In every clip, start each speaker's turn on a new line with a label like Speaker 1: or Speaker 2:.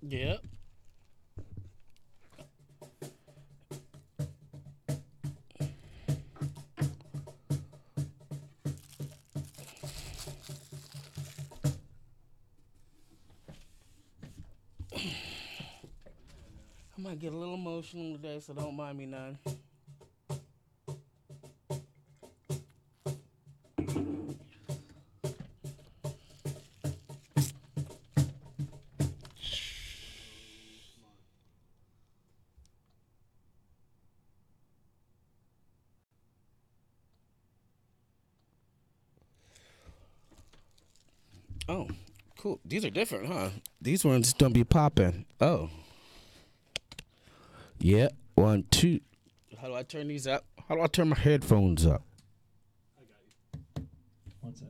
Speaker 1: Yep. I might get a little emotional today, so don't mind me none. Oh, cool. These are different, huh? These ones don't be popping. Oh, yeah. One, two. How do I turn these up? How do I turn my headphones up?
Speaker 2: I got you. One sec.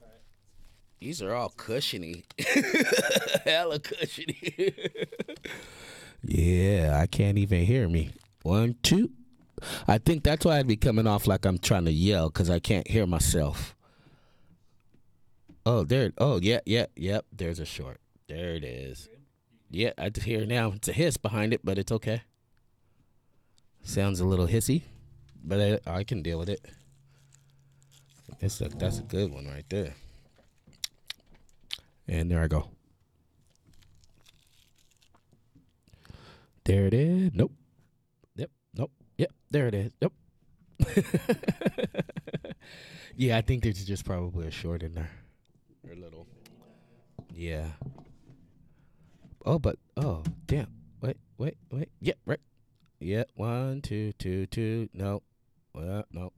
Speaker 2: All right.
Speaker 1: These are all cushiony. Hella cushiony. Yeah, I can't even hear me. One, two. I think that's why I'd be coming off like I'm trying to yell because I can't hear myself. Oh, there. Oh, yeah, yeah, yep. There's a short. There it is.
Speaker 2: Good.
Speaker 1: Yeah, I just hear it now. It's a hiss behind it, but it's okay. Sounds a little hissy, but I can deal with it. That's a good one right there. And there I go. There it is. Nope. Yep. Nope. Yep. There it is. Yep. Yeah, I think there's just probably a short in there. Or a little. Yeah. Oh, but damn. Wait. Yeah, right. Yeah, one, two, two, two. No. No.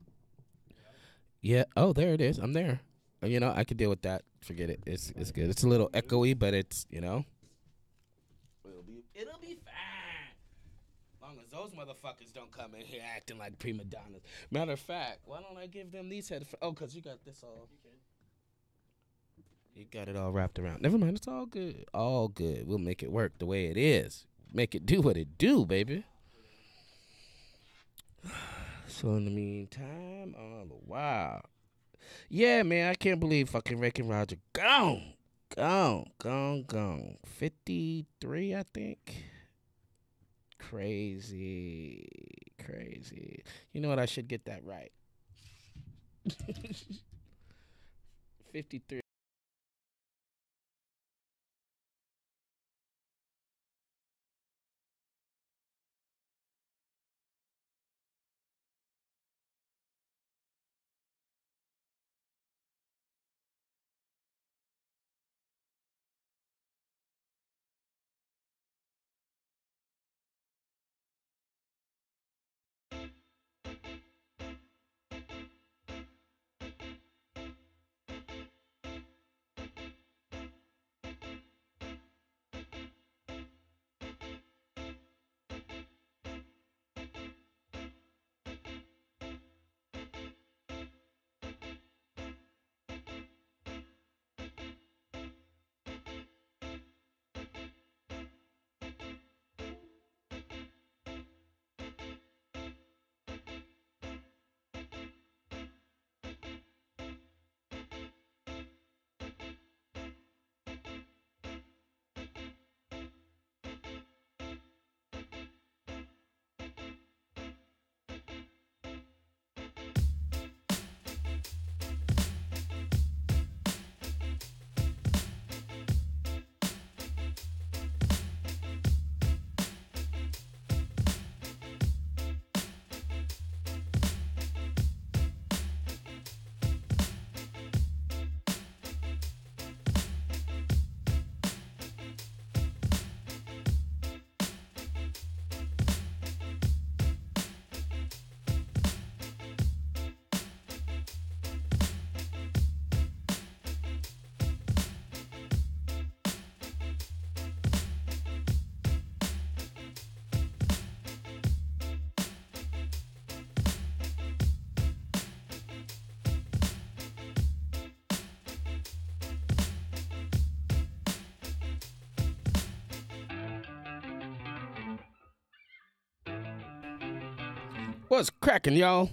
Speaker 1: Yeah. Oh, there it is. I'm there. I could deal with that. Forget it. It's good. It's a little echoey, but it's. It'll be fine. Long as those motherfuckers don't come in here acting like prima donnas. Matter of fact, why don't I give them these headphones? Oh, cause you got this all.
Speaker 2: You can.
Speaker 1: You got it all wrapped around. Never mind. It's all good. All good. We'll make it work the way it is. Make it do what it do, baby. So in the meantime, wow. Yeah, man, I can't believe fucking Rick and Roger gone. Gone. 53, I think. Crazy. You know what? I should get that right. 53. What's cracking, y'all?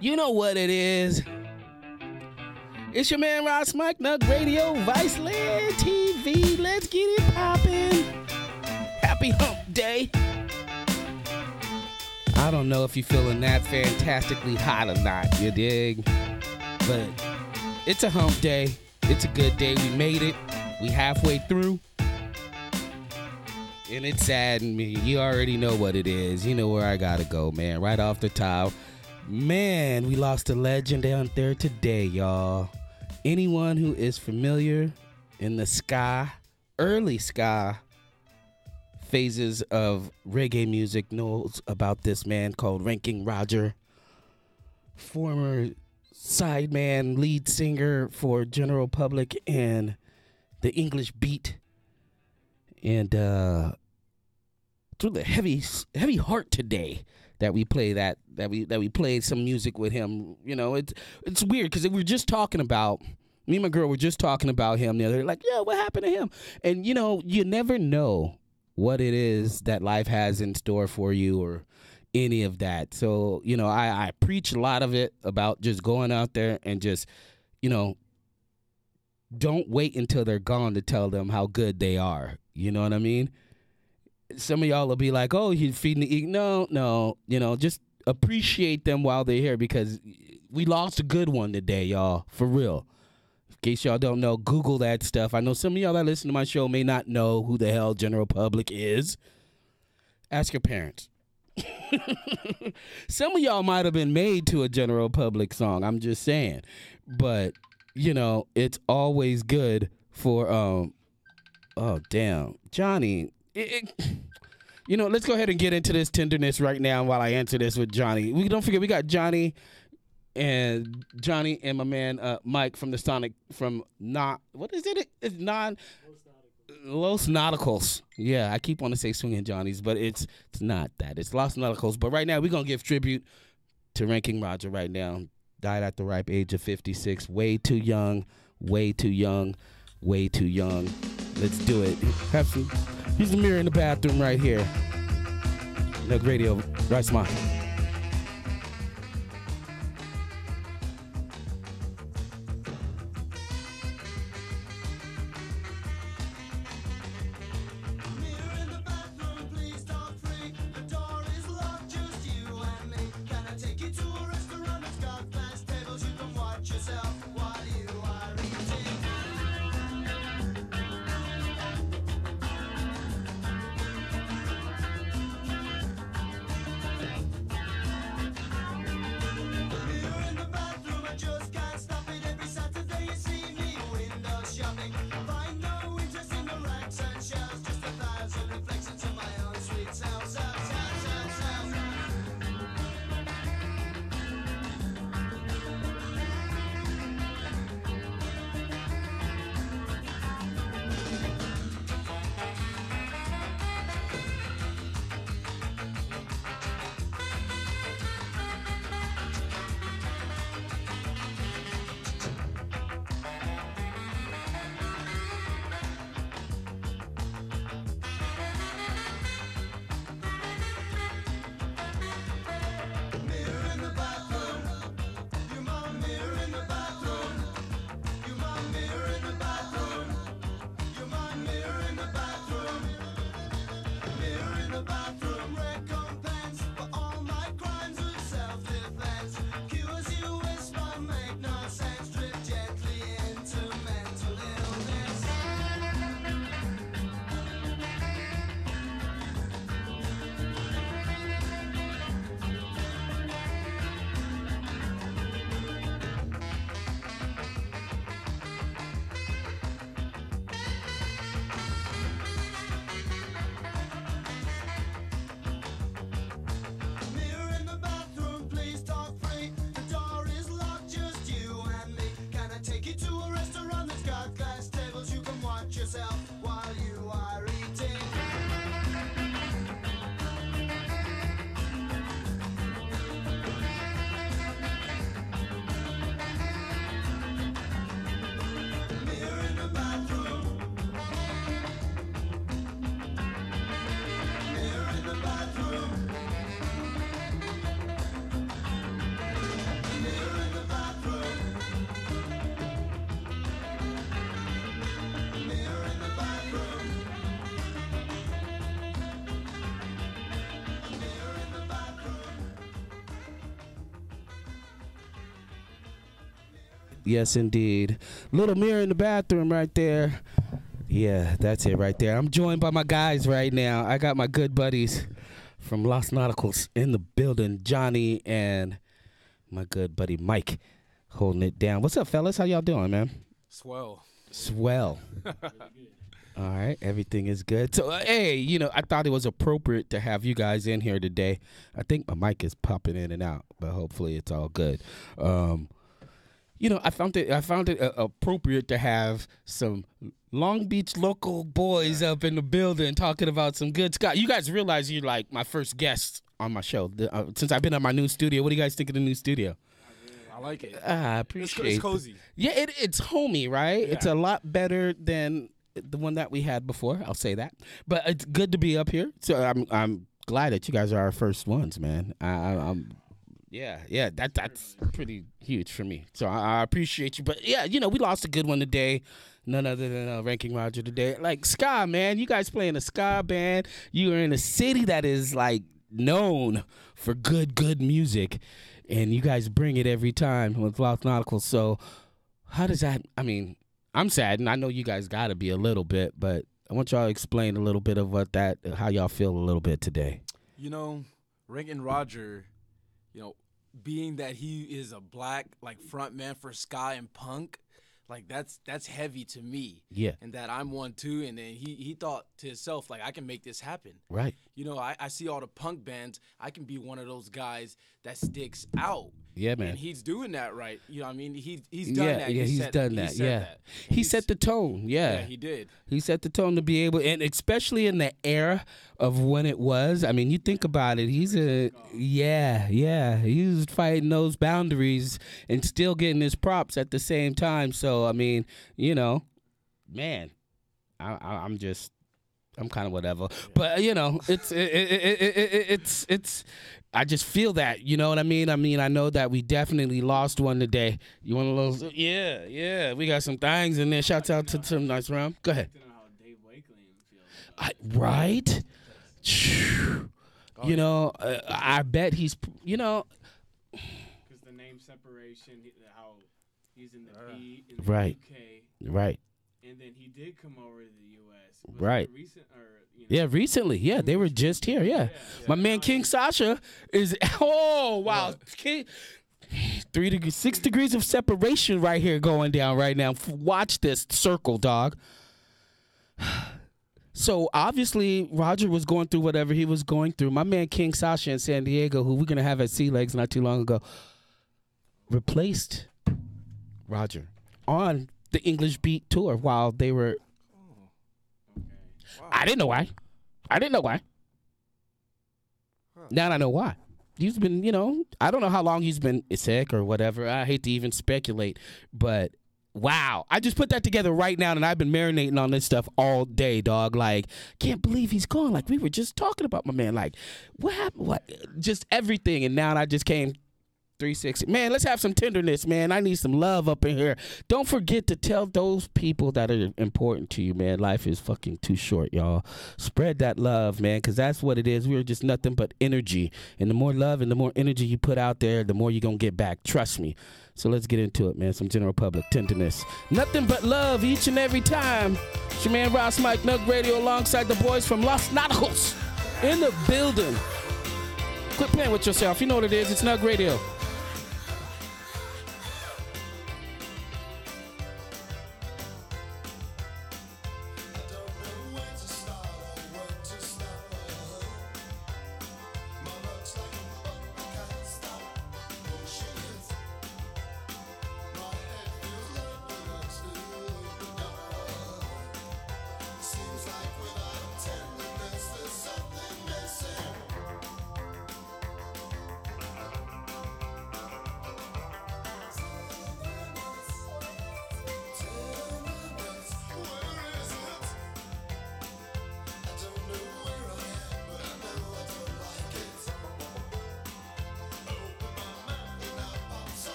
Speaker 1: You know what it is. It's your man Ras Mike, Nug Radio, Vice Land TV. Let's get it poppin'. Happy hump day. I don't know if you're feeling that fantastically hot or not, you dig? But it's a hump day. It's a good day. We made it. We halfway through. And it saddened me. You already know what it is. You know where I gotta go, man. Right off the top. Man, we lost a legend out there today, y'all. Anyone who is familiar in the ska, early ska phases of reggae music knows about this man called Ranking Roger. Former sideman, lead singer for General Public and the English Beat. And through the heavy heart today that we play that we played some music with him. You know, it's weird because we were just talking about, me and my girl were just talking about him the other day, like, yeah, what happened to him? And you know, you never know what it is that life has in store for you or any of that. So, you know, I preach a lot of it about just going out there and just, you know, don't wait until they're gone to tell them how good they are. You know what I mean? Some of y'all will be like, oh, he's feeding the ego. No. You know, just appreciate them while they're here because we lost a good one today, y'all. For real. In case y'all don't know, Google that stuff. I know some of y'all that listen to my show may not know who the hell General Public is. Ask your parents. Some of y'all might have been made to a General Public song. I'm just saying. But, you know, it's always good for... Oh, damn. Johnny, you know, let's go ahead and get into this tenderness right now while I answer this with Johnny. Don't forget, we got Johnny and my man Mike from what is it? It's Los Nauticals. Yeah, I keep wanting to say Swinging Johnny's, but it's not that. It's Los Nauticals. But right now, we're going to give tribute to Ranking Roger right now. Died at the ripe age of 56. Way too young. Way too young. Way too young. Let's do it. Here's the mirror in the bathroom right here. Nug Radio, Ras Mike. Yes, indeed. Little mirror in the bathroom right there. Yeah, that's it right there. I'm joined by my guys right now. I got my good buddies from Los Nauticals in the building, Johnny and my good buddy Mike holding it down. What's up, fellas? How y'all doing, man?
Speaker 3: Swell.
Speaker 1: Swell. All right, everything is good. So, hey, I thought it was appropriate to have you guys in here today. I think my mic is popping in and out, but hopefully it's all good. I found it appropriate to have some Long Beach local boys up in the building talking about some good Scott. You guys realize you're like my first guest on my show since I've been at my new studio. What do you guys think of the new studio?
Speaker 3: I like it.
Speaker 1: I appreciate it.
Speaker 3: It's cozy.
Speaker 1: Yeah, it's homey, right?
Speaker 3: Yeah.
Speaker 1: It's a lot better than the one that we had before. I'll say that. But it's good to be up here. So I'm glad that you guys are our first ones, man. That's pretty huge for me. So I appreciate you. But yeah, we lost a good one today. None other than Ranking Roger today. Like ska, man. You guys playing a ska band. You are in a city that is like known for good music, and you guys bring it every time with Los Nauticals. So how does that? I mean, I'm sad, and I know you guys got to be a little bit, but I want y'all to explain a little bit of how y'all feel a little bit today.
Speaker 3: Rankin Roger, being that he is a black front man for ska and punk, that's heavy to me.
Speaker 1: Yeah.
Speaker 3: And that I'm one too, and then he thought to himself, I can make this happen.
Speaker 1: Right.
Speaker 3: I see all the punk bands, I can be one of those guys that sticks out.
Speaker 1: Yeah, man.
Speaker 3: And he's doing that right. He's done that.
Speaker 1: Yeah, he's done that. He set the tone. Yeah,
Speaker 3: he did.
Speaker 1: He set the tone to be able, and especially in the era of when it was. I mean, you think about it. He was fighting those boundaries and still getting his props at the same time. So I mean, man, I'm kind of whatever, but it's. I just feel that, you know what I mean? I know that we definitely lost one today. You want a little? Yeah. We got some things in there. Shouts out to some nice round. Go ahead. Right? I bet he's,
Speaker 2: Because the name separation, how he's in the P in the
Speaker 1: right.
Speaker 2: UK.
Speaker 1: Right.
Speaker 2: And then he did come over to the U.S.
Speaker 1: Right. Yeah, recently. Yeah, they were just here. Yeah. My man King Sasha is, oh, wow. 6 degrees of separation right here going down right now. Watch this circle, dog. So, obviously, Roger was going through whatever he was going through. My man King Sasha in San Diego, who we're going to have at Sea Legs not too long ago, replaced Roger on the English Beat tour while they were... Wow. I didn't know why. Now I know why. He's been, I don't know how long he's been sick or whatever. I hate to even speculate, but wow. I just put that together right now, and I've been marinating on this stuff all day, dog. Can't believe he's gone. We were just talking about my man. What happened? What? Just everything, and now I just came 360. Man, let's have some tenderness, man. I need some love up in here. Don't forget to tell those people that are important to you, man. Life is fucking too short, y'all. Spread that love, man, because that's what it is. We're just nothing but energy. And the more love and the more energy you put out there, the more you're going to get back. Trust me. So let's get into it, man. Some general public tenderness. Nothing but love each and every time. It's your man, Ras Mike, Nug Radio, alongside the boys from Los Nauticals in the building. Quit playing with yourself. You know what it is. It's Nug Radio.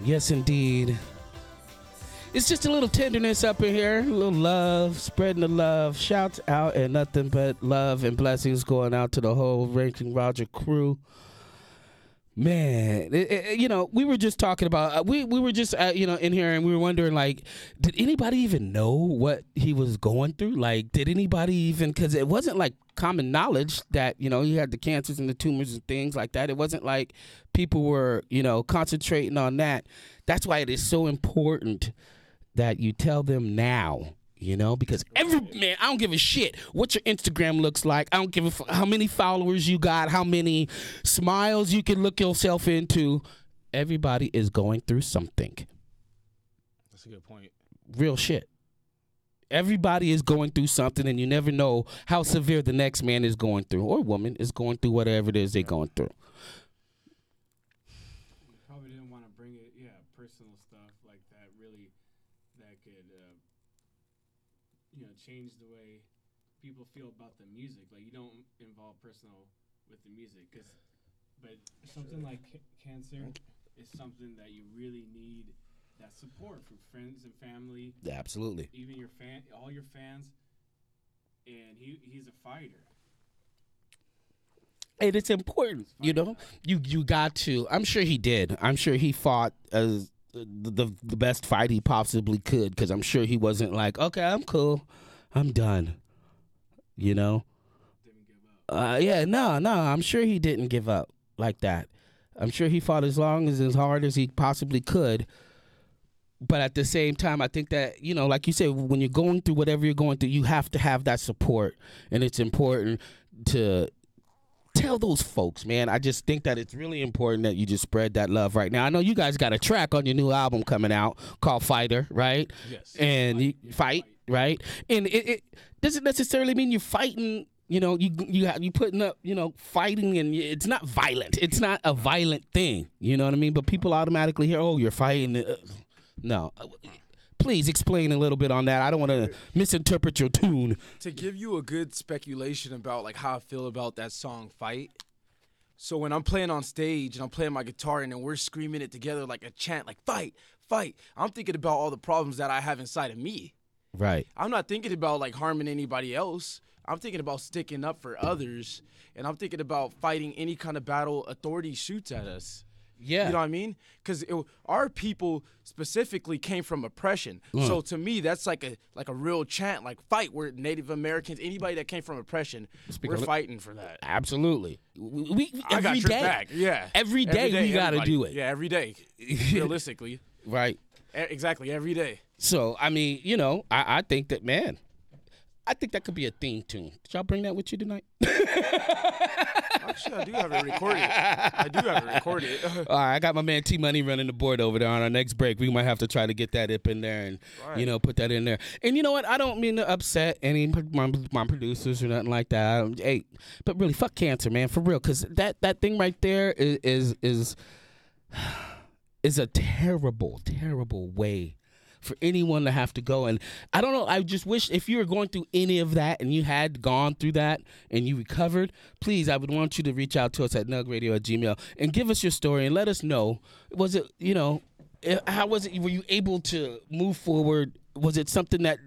Speaker 1: Yes, indeed. It's just a little tenderness up in here, a little love, spreading the love. Shouts out and nothing but love and blessings going out to the whole Ranking Roger crew. Man, we were just talking about, we were just, in here and we were wondering, like, did anybody even know what he was going through? Like, did anybody even, because it wasn't like common knowledge that, he had the cancers and the tumors and things like that. It wasn't like people were, concentrating on that. That's why it is so important that you tell them now. Because I don't give a shit what your Instagram looks like. I don't give a how many followers you got, how many smiles you can look yourself into. Everybody is going through something.
Speaker 3: That's a good point.
Speaker 1: Real shit. Everybody is going through something, and you never know how severe the next man is going through, or woman is going through, whatever it is they're going through.
Speaker 2: You probably didn't want to bring it, personal stuff like that, really, that could... change the way people feel about the music. Like, you don't involve personal with the music, but something like cancer is something that you really need that support from friends and family.
Speaker 1: Absolutely.
Speaker 2: Even all your fans. And he's a fighter.
Speaker 1: And it's important, You got to. I'm sure he did. I'm sure he fought as the best fight he possibly could, because I'm sure he wasn't like, okay, I'm cool, I'm done,
Speaker 2: Didn't give up.
Speaker 1: I'm sure he didn't give up like that. I'm sure he fought as hard as he possibly could. But at the same time, I think that, like you said, when you're going through whatever you're going through, you have to have that support. And it's important to tell those folks, man. I just think that it's really important that you just spread that love right now. I know you guys got a track on your new album coming out called Fighter, right?
Speaker 3: Yes.
Speaker 1: And you fight, right? And it doesn't necessarily mean you're fighting, you putting up, fighting, and it's not violent. It's not a violent thing, you know what I mean? But people automatically hear, oh, you're fighting. No. Please explain a little bit on that. I don't want to misinterpret your tune.
Speaker 3: To give you a good speculation about like how I feel about that song Fight. So when I'm playing on stage and I'm playing my guitar and then we're screaming it together like a chant, like fight, fight, I'm thinking about all the problems that I have inside of me.
Speaker 1: Right.
Speaker 3: I'm not thinking about like harming anybody else. I'm thinking about sticking up for others, and I'm thinking about fighting any kind of battle authority shoots at us.
Speaker 1: Yeah.
Speaker 3: You know what I mean? Because our people specifically came from oppression. So to me, that's like a real chant, like fight. We're Native Americans, anybody that came from oppression, we're fighting for that.
Speaker 1: Absolutely.
Speaker 3: I got your back. Yeah.
Speaker 1: Every day we got to do it.
Speaker 3: Yeah, every day. Realistically.
Speaker 1: Right.
Speaker 3: Exactly, every day.
Speaker 1: So, I mean, I think that, man, I think that could be a theme tune. Did y'all bring that with you tonight?
Speaker 3: Actually, I do have it recorded.
Speaker 1: All right, I got my man T Money running the board over there. On our next break, we might have to try to get that up in there and, put that in there. And you know what? I don't mean to upset any my producers or nothing like that. Hey, but really, fuck cancer, man, for real. Because that thing right there is a terrible, terrible way for anyone to have to go. And I don't know, I just wish if you were going through any of that and you had gone through that and you recovered, please, I would want you to reach out to us at nugradio@gmail.com and give us your story and let us know. Was it, how was it? Were you able to move forward? Was it something that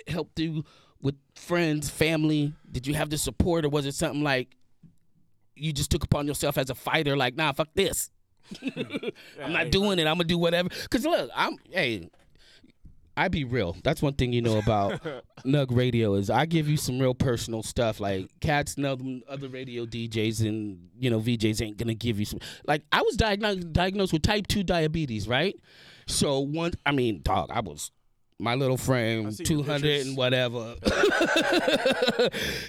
Speaker 1: helped you with friends, family? Did you have the support, or was it something like you just took upon yourself as a fighter, like, nah, fuck this. I'm not doing it. I'm going to do whatever. Because look, I be real. That's one thing about Nug Radio is I give you some real personal stuff. Like cats and other radio DJs and VJs ain't gonna give you some. Like I was diagnosed with type 2 diabetes, right? So I was my little frame 200 and whatever.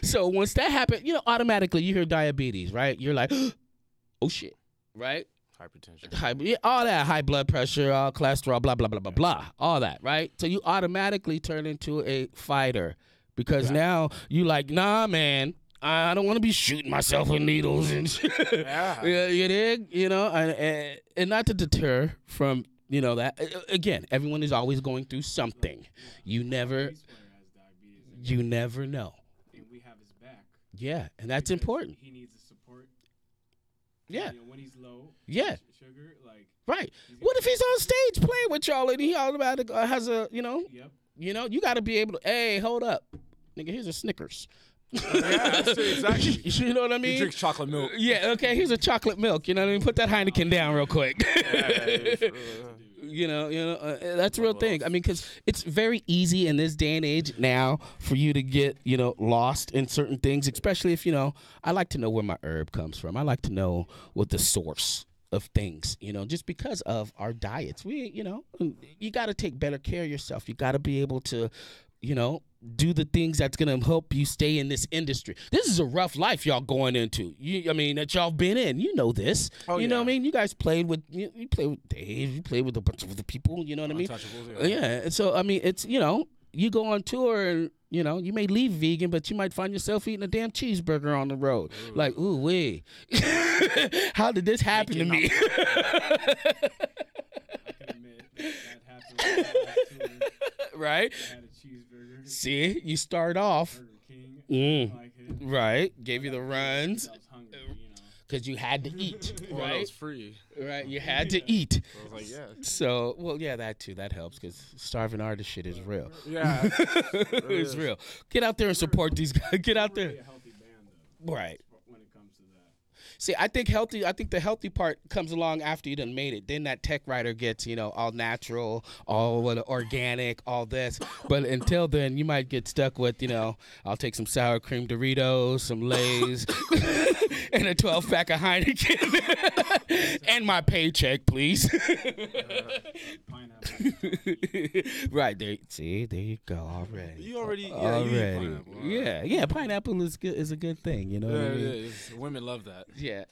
Speaker 1: So once that happened, automatically you hear diabetes, right? You're like, oh shit, right?
Speaker 3: Hypertension.
Speaker 1: All that, high blood pressure, cholesterol, blah, blah, blah, blah, blah. All that, right? So you automatically turn into a fighter because now you like, nah, man, I don't want to be shooting myself with needles and shit. Yeah. You dig? And not to deter from, that. Again, everyone is always going through something. You never know.
Speaker 2: And we have his back.
Speaker 1: Yeah, and that's important.
Speaker 2: He needs the support.
Speaker 1: Yeah.
Speaker 2: You know, when he's low.
Speaker 1: Yeah.
Speaker 2: Sugar, like.
Speaker 1: Right. What if he's on stage playing with y'all and he automatically has a, you know?
Speaker 2: Yep.
Speaker 1: You know, you got to be able to. Hey, hold up, nigga. Here's a Snickers.
Speaker 3: Yeah, exactly.
Speaker 1: You know what I mean?
Speaker 3: He drinks chocolate milk.
Speaker 1: Yeah, okay, here's a chocolate milk. You know what I mean? Put that Heineken down real quick. You know, that's a real thing. I mean, because it's very easy in this day and age now for you to get, you know, lost in certain things, especially if, you know, I like to know where my herb comes from. I like to know what the source of things, you know, just because of our diets. We, you know, you got to take better care of yourself. You got to be able to, you know, do the things that's going to help you stay in this industry. This is a rough life y'all going into. I mean, that y'all been in. You know this. You know what I mean? You guys played with, you played with Dave. You played with a bunch of the people. You know what I mean? Yeah. And so, I mean, it's, you know, you go on tour and, you know, you may leave vegan, but you might find yourself eating a damn cheeseburger on the road. Ooh. Like, ooh, wait. How did this happen to me?
Speaker 2: I can admit that happened.
Speaker 1: Right?
Speaker 2: I had a cheeseburger.
Speaker 1: See, you start off.
Speaker 2: Burger King. Like it.
Speaker 1: Right. Gave you the runs.
Speaker 2: I was hungry, you know.
Speaker 1: Because you had to eat, right?
Speaker 3: Well, it was free.
Speaker 1: Right, you had to eat.
Speaker 3: So I was like, yeah.
Speaker 1: So, well, yeah, that too. That helps because starving artist shit is real.
Speaker 3: Yeah.
Speaker 1: It's real. Get out there and support these guys. Get out there.
Speaker 2: Really a healthy band, though.
Speaker 1: Right.
Speaker 2: When it comes to that.
Speaker 1: See, I think the healthy part comes along after you done made it. Then that tech writer gets, you know, all natural, all organic, all this. But until then, you might get stuck with, you know, I'll take some sour cream Doritos, some Lay's, and a 12-pack of Heineken, and my paycheck, please.
Speaker 2: Pineapple.
Speaker 1: Right there. See, there you go. Already.
Speaker 3: You already. Yeah,
Speaker 1: already.
Speaker 3: You eat pineapple.
Speaker 1: Yeah. Pineapple is good. Is a good thing. You know what I mean?
Speaker 3: Women love that.
Speaker 1: Yeah.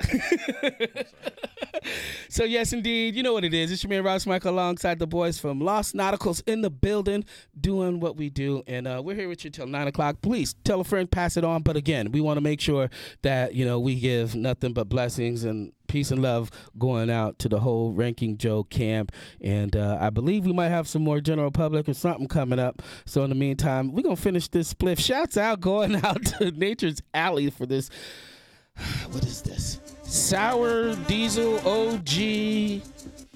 Speaker 1: So yes, indeed, you know what it is. It's your man Ras Mike alongside the boys from Los Nauticals in the building, doing what we do, and we're here with you till 9 o'clock. Please tell a friend, pass it on. But again, we want to make sure that you know we give nothing but blessings and peace and love going out to the whole Ranking Joe camp. And I believe we might have some more general public or something coming up. So in the meantime, we're going to finish this spliff. Shouts out going out to Nature's Alley for this. What is this? Sour Diesel OG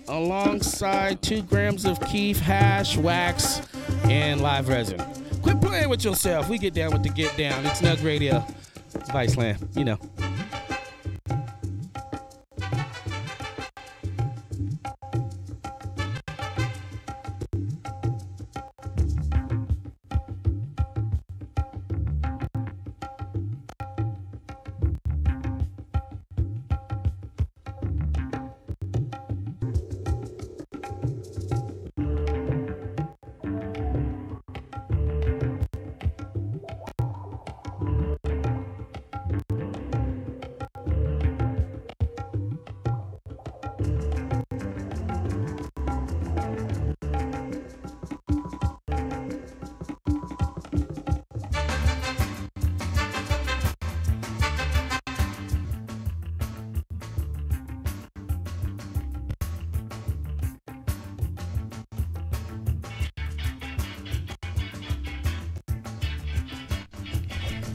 Speaker 1: alongside 2 grams of keef, hash, wax, and live resin. Quit playing with yourself. We get down with the get down. It's Nug Radio. Viceland, you know.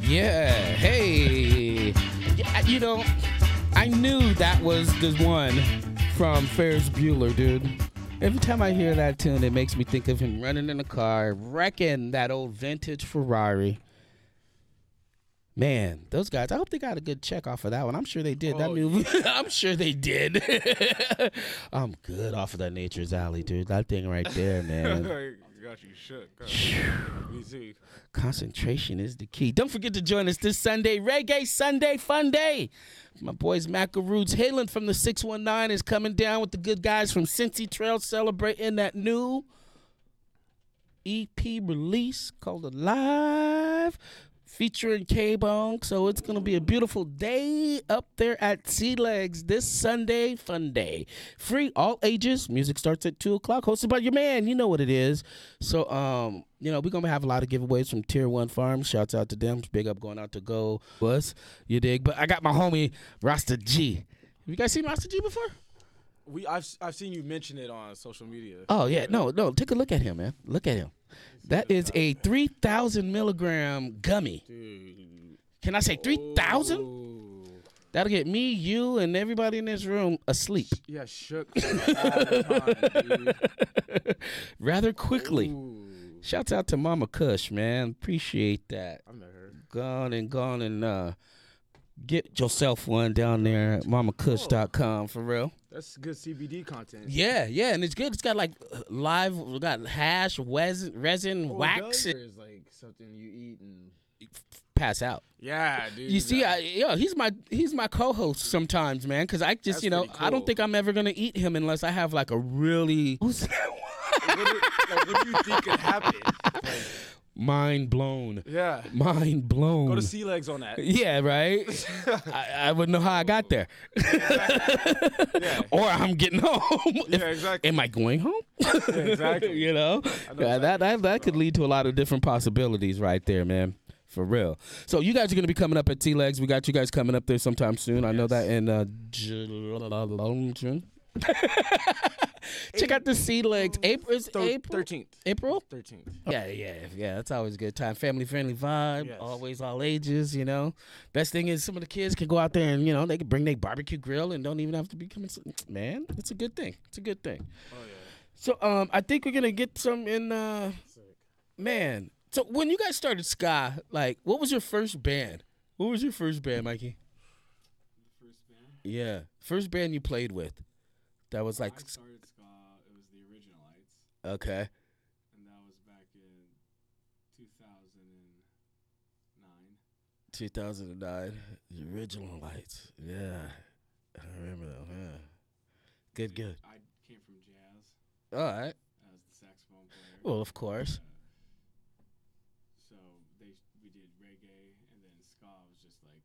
Speaker 1: Yeah, hey. You know, I knew that was the one from Ferris Bueller, dude. Every time I hear that tune, it makes me think of him running in a car, wrecking that old vintage Ferrari. Man, those guys, I hope they got a good check off of that one. I'm sure they did. I'm sure they did. I'm good off of that Nature's Alley, dude. That thing right there, man.
Speaker 3: Got you shook. Easy.
Speaker 1: Concentration is the key. Don't forget to join us this Sunday, Reggae Sunday Fun Day. My boys Macaroons hailing from the 619 is coming down with the good guys from Cincy Trail celebrating that new EP release called Alive, featuring K-Bone. So it's going to be a beautiful day up there at Sea Legs this Sunday, fun day. Free, all ages. Music starts at 2 o'clock, hosted by your man. You know what it is. So, you know, we're going to have a lot of giveaways from Tier 1 Farms. Shouts out to them. Big up going out to Go Bus. You dig? But I got my homie, Rasta G. Have you guys seen Rasta G before?
Speaker 3: I've seen you mention it on social media.
Speaker 1: Oh, yeah. No. Take a look at him, man. Look at him. That is a 3,000 milligram gummy.
Speaker 3: Dude.
Speaker 1: Can I say 3,000? That'll get me, you, and everybody in this room asleep
Speaker 3: Yeah, shook all the time, dude.
Speaker 1: rather quickly.
Speaker 3: Ooh.
Speaker 1: Shouts out to Mama Kush, man. Appreciate that.
Speaker 3: I met her.
Speaker 1: Go on and get yourself one down there at mamakush.com for real.
Speaker 3: That's good CBD content.
Speaker 1: Yeah, and it's good. It's got like live, we got hash, resin, wax.
Speaker 3: It's like something you eat and
Speaker 1: Pass out.
Speaker 3: yeah, dude.
Speaker 1: You see, he's my co-host sometimes, man. Because I just,
Speaker 3: That's
Speaker 1: I
Speaker 3: pretty
Speaker 1: don't
Speaker 3: cool.
Speaker 1: think I'm ever gonna eat him unless I have like a really
Speaker 3: what do you think could happen? Like,
Speaker 1: mind blown.
Speaker 3: yeah.
Speaker 1: Mind blown.
Speaker 3: Go to Sea Legs on that.
Speaker 1: Yeah, right. I wouldn't know how I got there,
Speaker 3: Yeah.
Speaker 1: or I'm getting home.
Speaker 3: Yeah, exactly.
Speaker 1: Am I going home?
Speaker 3: Yeah, exactly.
Speaker 1: You know,
Speaker 3: I know
Speaker 1: that could lead to a lot of different possibilities right there, man. For real. So you guys are going to be coming up at T-Legs. We got you guys coming up there sometime soon. I know that in June. Check out the Sea-Legs. April?
Speaker 3: 13th.
Speaker 1: April?
Speaker 3: 13th.
Speaker 1: Yeah. That's always a good time. Family-friendly vibe.
Speaker 3: Yes.
Speaker 1: Always all ages, you know. Best thing is some of the kids can go out there and, you know, they can bring their barbecue grill and don't even have to be coming. Man, it's a good thing. It's a good thing.
Speaker 3: Oh, yeah.
Speaker 1: So I think we're going to get some in,
Speaker 3: Sick.
Speaker 1: man. So when you guys started ska, like, what was your first band? What was your first band, Mikey?
Speaker 2: The first band.
Speaker 1: Yeah, first band you played with. That was like
Speaker 2: I started ska. It was the Originalites,
Speaker 1: okay.
Speaker 2: and that was back in 2009.
Speaker 1: 2009, the Original Lights. Yeah, I remember that. Yeah, good.
Speaker 2: I came from jazz.
Speaker 1: All right.
Speaker 2: I was the saxophone player.
Speaker 1: Well, of course.
Speaker 2: So we did reggae, and then ska was just like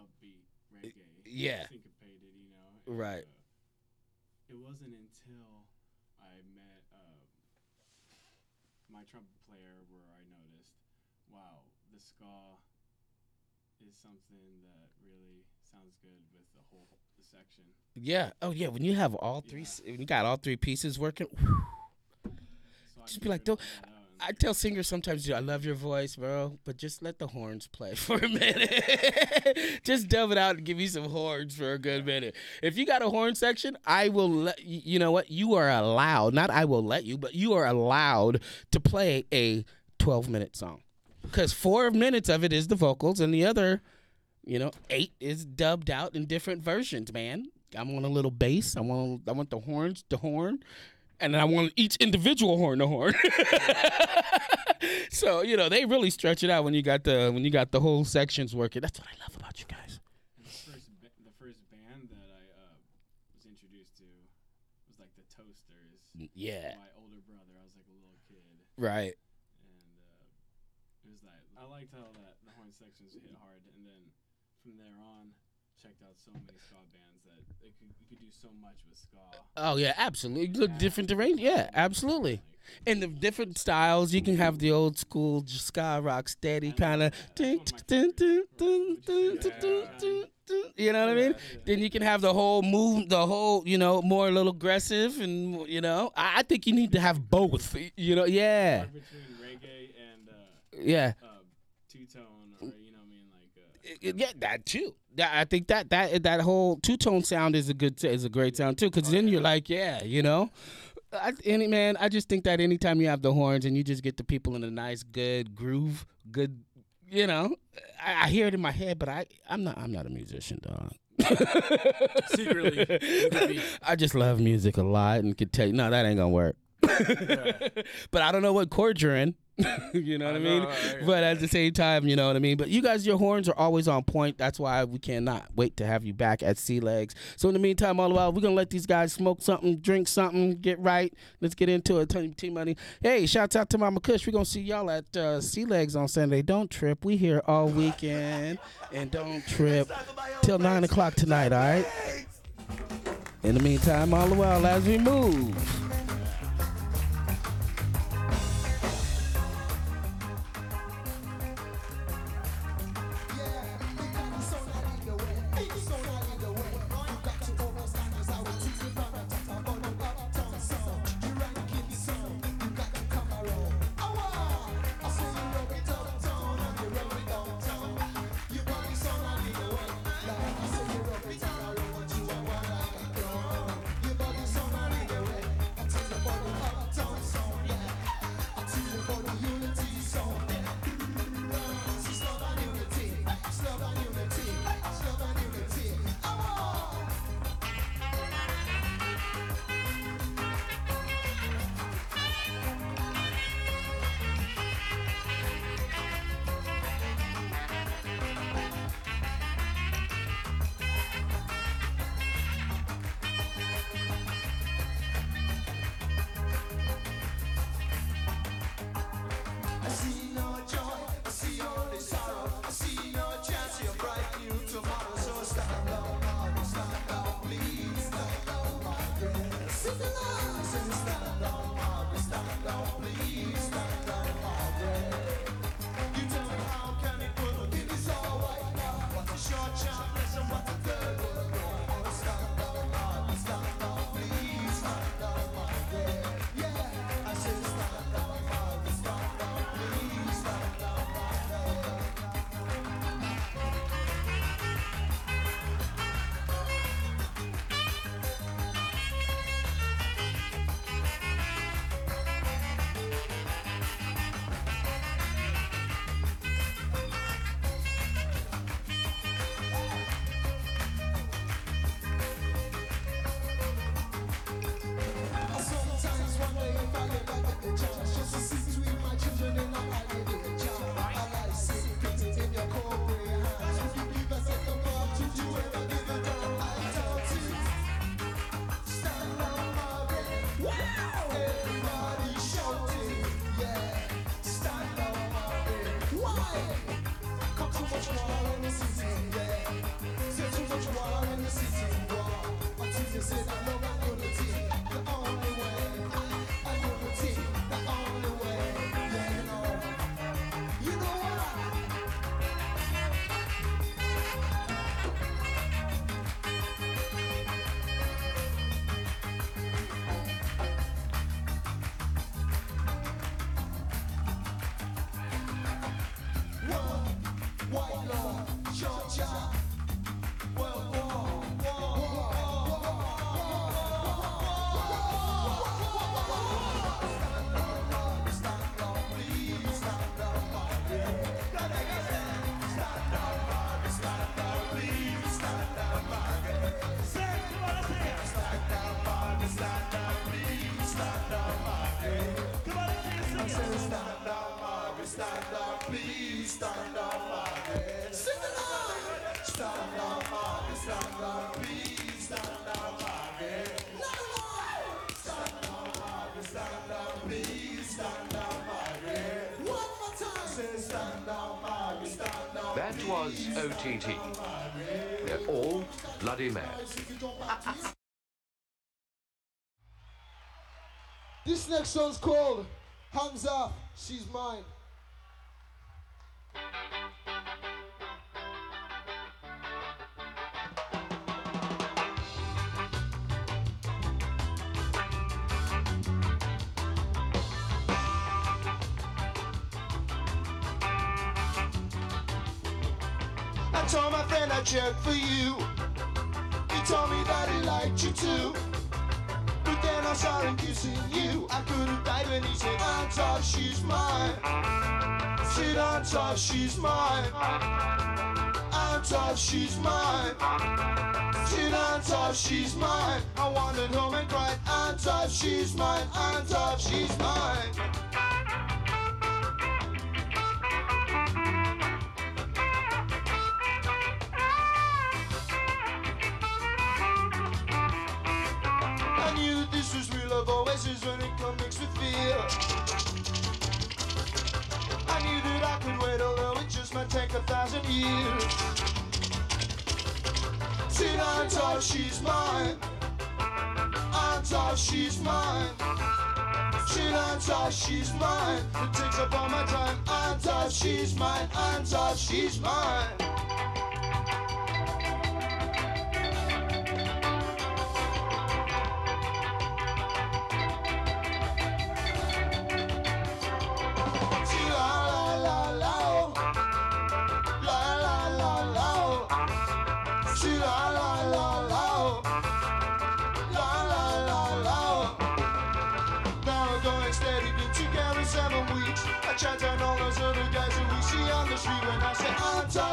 Speaker 2: upbeat reggae.
Speaker 1: Yeah.
Speaker 2: Syncopated, you know. And,
Speaker 1: Right.
Speaker 2: it wasn't until I met my trumpet player where I noticed, wow, the ska is something that really sounds good with the section.
Speaker 1: Yeah. Oh yeah. When you have all three, when you got all three pieces working.
Speaker 2: So
Speaker 1: Just be like, don't. I tell singers sometimes, I love your voice, bro, but just let the horns play for a minute. Just dub it out and give me some horns for a good minute. If you got a horn section, I will let you know what? You are allowed, not I will let you, but you are allowed to play a 12-minute song. Because 4 minutes of it is the vocals, and the other, 8 is dubbed out in different versions, man. I want a little bass. I want the horns, the horn. And I want each individual horn to horn. So, they really stretch it out when you got the whole sections working. That's what I love about you guys.
Speaker 2: And the first band that I was introduced to was like the Toasters.
Speaker 1: Yeah.
Speaker 2: My older brother, I was like a little kid.
Speaker 1: Right.
Speaker 2: And it was like, I liked how the horn sections hit hard. And then from there on, checked out so many ska bands that you could do so much with ska.
Speaker 1: Oh yeah, absolutely. Good different range. Yeah, absolutely. And the different styles, you can have the old school ska rock steady kind of. You know what I mean? Then you can have the whole move, more a little aggressive, and I think you need to have both. Yeah.
Speaker 2: Between reggae and
Speaker 1: Yeah.
Speaker 2: two-tone, or like
Speaker 1: Yeah, that too. I think that whole two-tone sound is a great sound too, because then you're like, I just think that anytime you have the horns and you just get the people in a nice, good groove, good, I hear it in my head, but I'm not a musician, dog.
Speaker 3: Secretly, you could be.
Speaker 1: I just love music a lot and could tell you, no, that ain't gonna work.
Speaker 3: Yeah.
Speaker 1: But I don't know what chord you're in. You know what I mean? But at the same time, you know what I mean? But you guys, your horns are always on point. That's why we cannot wait to have you back at Sea Legs. So in the meantime, all the while, we're going to let these guys smoke something, drink something, get right. Let's get into it. T-Money. Hey, shouts out to Mama Kush. We're going to see y'all at Sea Legs on Sunday. Don't trip. We here all weekend. And don't trip till 9 o'clock tonight, all right? In the meantime, all the while, as we move.
Speaker 4: see no joy, I see only sorrow. I see no chance of a bright new tomorrow. So stand up, Margaret, stand up, please. Stand up, Margaret. Sing along, say stand up, Margaret, stand up, please. Stand up, Margaret. You tell me how can it work if it's all right now? What's a short chance and what's a third world war? Stand up, Margaret, stand up, please. Stand up, Margaret. Yeah, I say stand up, Margaret, stand up, please. Stand up, Margaret. I sometimes wonder if I ever get the chance just to sit between my children in a holiday job. I like sitting pictures in your cold gray hands. If you give us a thought, would you ever give a damn? I don't see. Stand up, Margaret. Wow! Everybody shouting, yeah. Stand up, Margaret. Why? Come too much war in the city, yeah. Say too much war in the city, war. Until you say that love and unity, the only way. And unity, the only way. Yeah, you know. You know what? White law, Georgia. World War. Stand up, please. Stand up, Margaret. Stand up, Margaret. Stand up, please. Stand up, Margaret. Stand up, Margaret. Stand up, please. Stand up, Margaret. I say stand up, Margaret. Stand up, please. Stand up, Margaret. Sing along. Stand up, Margaret. Stand up, please. Stand up, Margaret. Stand up, Margaret. Stand up, please. Stand up, Margaret. One more time. Say stand up, Margaret. Stand up.
Speaker 5: That was OTT. They're all bloody mad.
Speaker 4: This next song's called Hands Off, She's Mine. I told my friend I'd check for you. He told me that he liked you too. But then I saw him kissing you. I could have died when he said, Hands off, she's mine. Said, hands off, she's mine. Hands off, she's mine. Said, hands off, she's mine. I wandered home and cried, hands off, she's mine. Hands off, she's mine. I knew that this was real love always is when it comes mixed with fear. I knew that I could wait, although it just might take 1,000 years. Said hands off, she's mine. Hands off, she's mine. Said hands off, she's mine. It takes up all my time. Hands off, she's mine. Hands off, she's mine.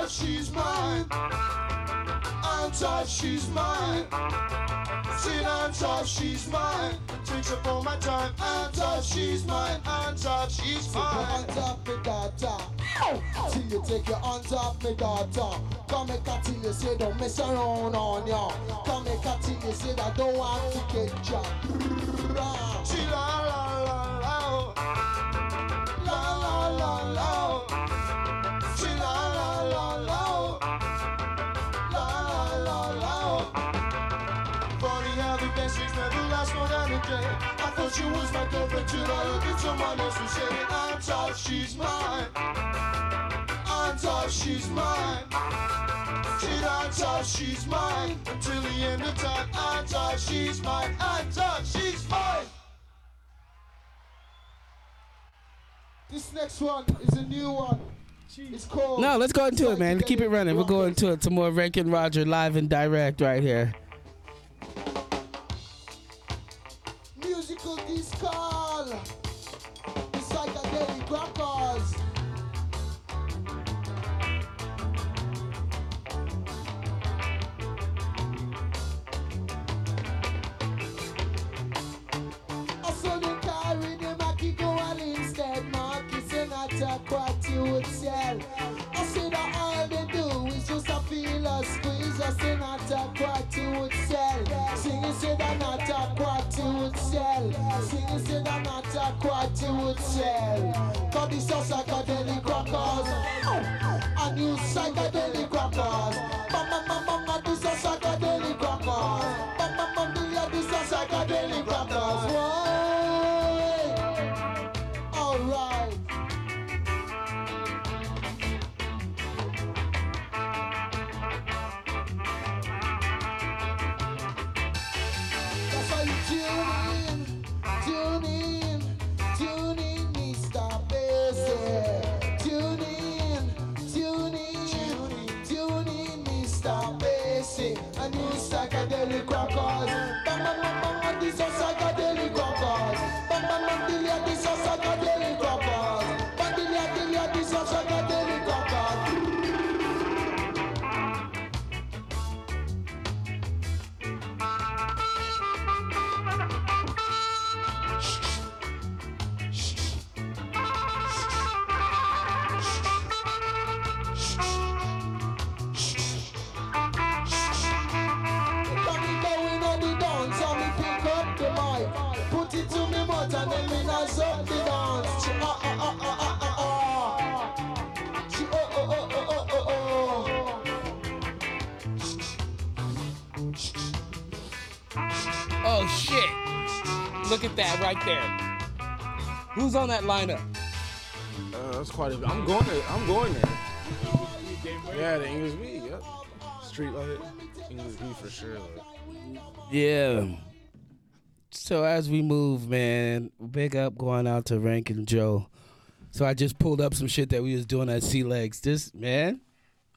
Speaker 4: She's mine. Hands off, she's mine. Said hands off, she's mine. Takes up all my time. Hands off, she's mine. Hands off, she's mine. Hands off, me daughter. Till you take your hands off, me daughter. Come make a till you say don't mess around on ya. Come make a till you say that don't want to get jacked. She la la la la. La la la. blessings never last more than a day. I thought she was my girlfriend till I heard that someone else was saying, I'm tough, she's mine. I'm tough, she's mine. I'm tough, she's mine. Until the end of time, I'm tough, she's mine. I'm tough, she's mine. This next one is a new one. It's called...
Speaker 1: No, let's go into it, man. Keep it running. We'll go into it. Some more Rankin Roger live and direct right here.
Speaker 4: Musical discal. The psychedelic rockers. I saw them carry them, I keep going instead. Marcus and attack what you would sell. I said that all they do is just a feel a squeeze. I said not attack what you would sell. Sing it, say that not attack what you would sell. Sing it, say that not attack what you would sell. Cause these are psychedelic rockers. A new psychedelic rockers. Mama, mama, mama, these are psychedelic rockers. Mama, mama, these are psychedelic rockers. Why? Alright. That's how you tune in, Mr. Bassy. Tune in, Mr. Bassy. A new psychedelic rockers. Bam, bam, bam, bam, these are psychedelic rockers. Bam, bam, bam, dilia, these are psychedelic rockers. Bam, dilia, these are psychedelic rockers. Put it to me mouth and then me nice up the dance. She She
Speaker 1: Oh, shit. Look at that right there. Who's on that lineup?
Speaker 3: That's quite a bit. I'm going there. Yeah, the English beat, yep. Street light, English beat for sure. Like.
Speaker 1: Yeah. So as we move, man, big up going out to Rankin Joe. So I just pulled up some shit that we was doing at Sea Legs. This, man,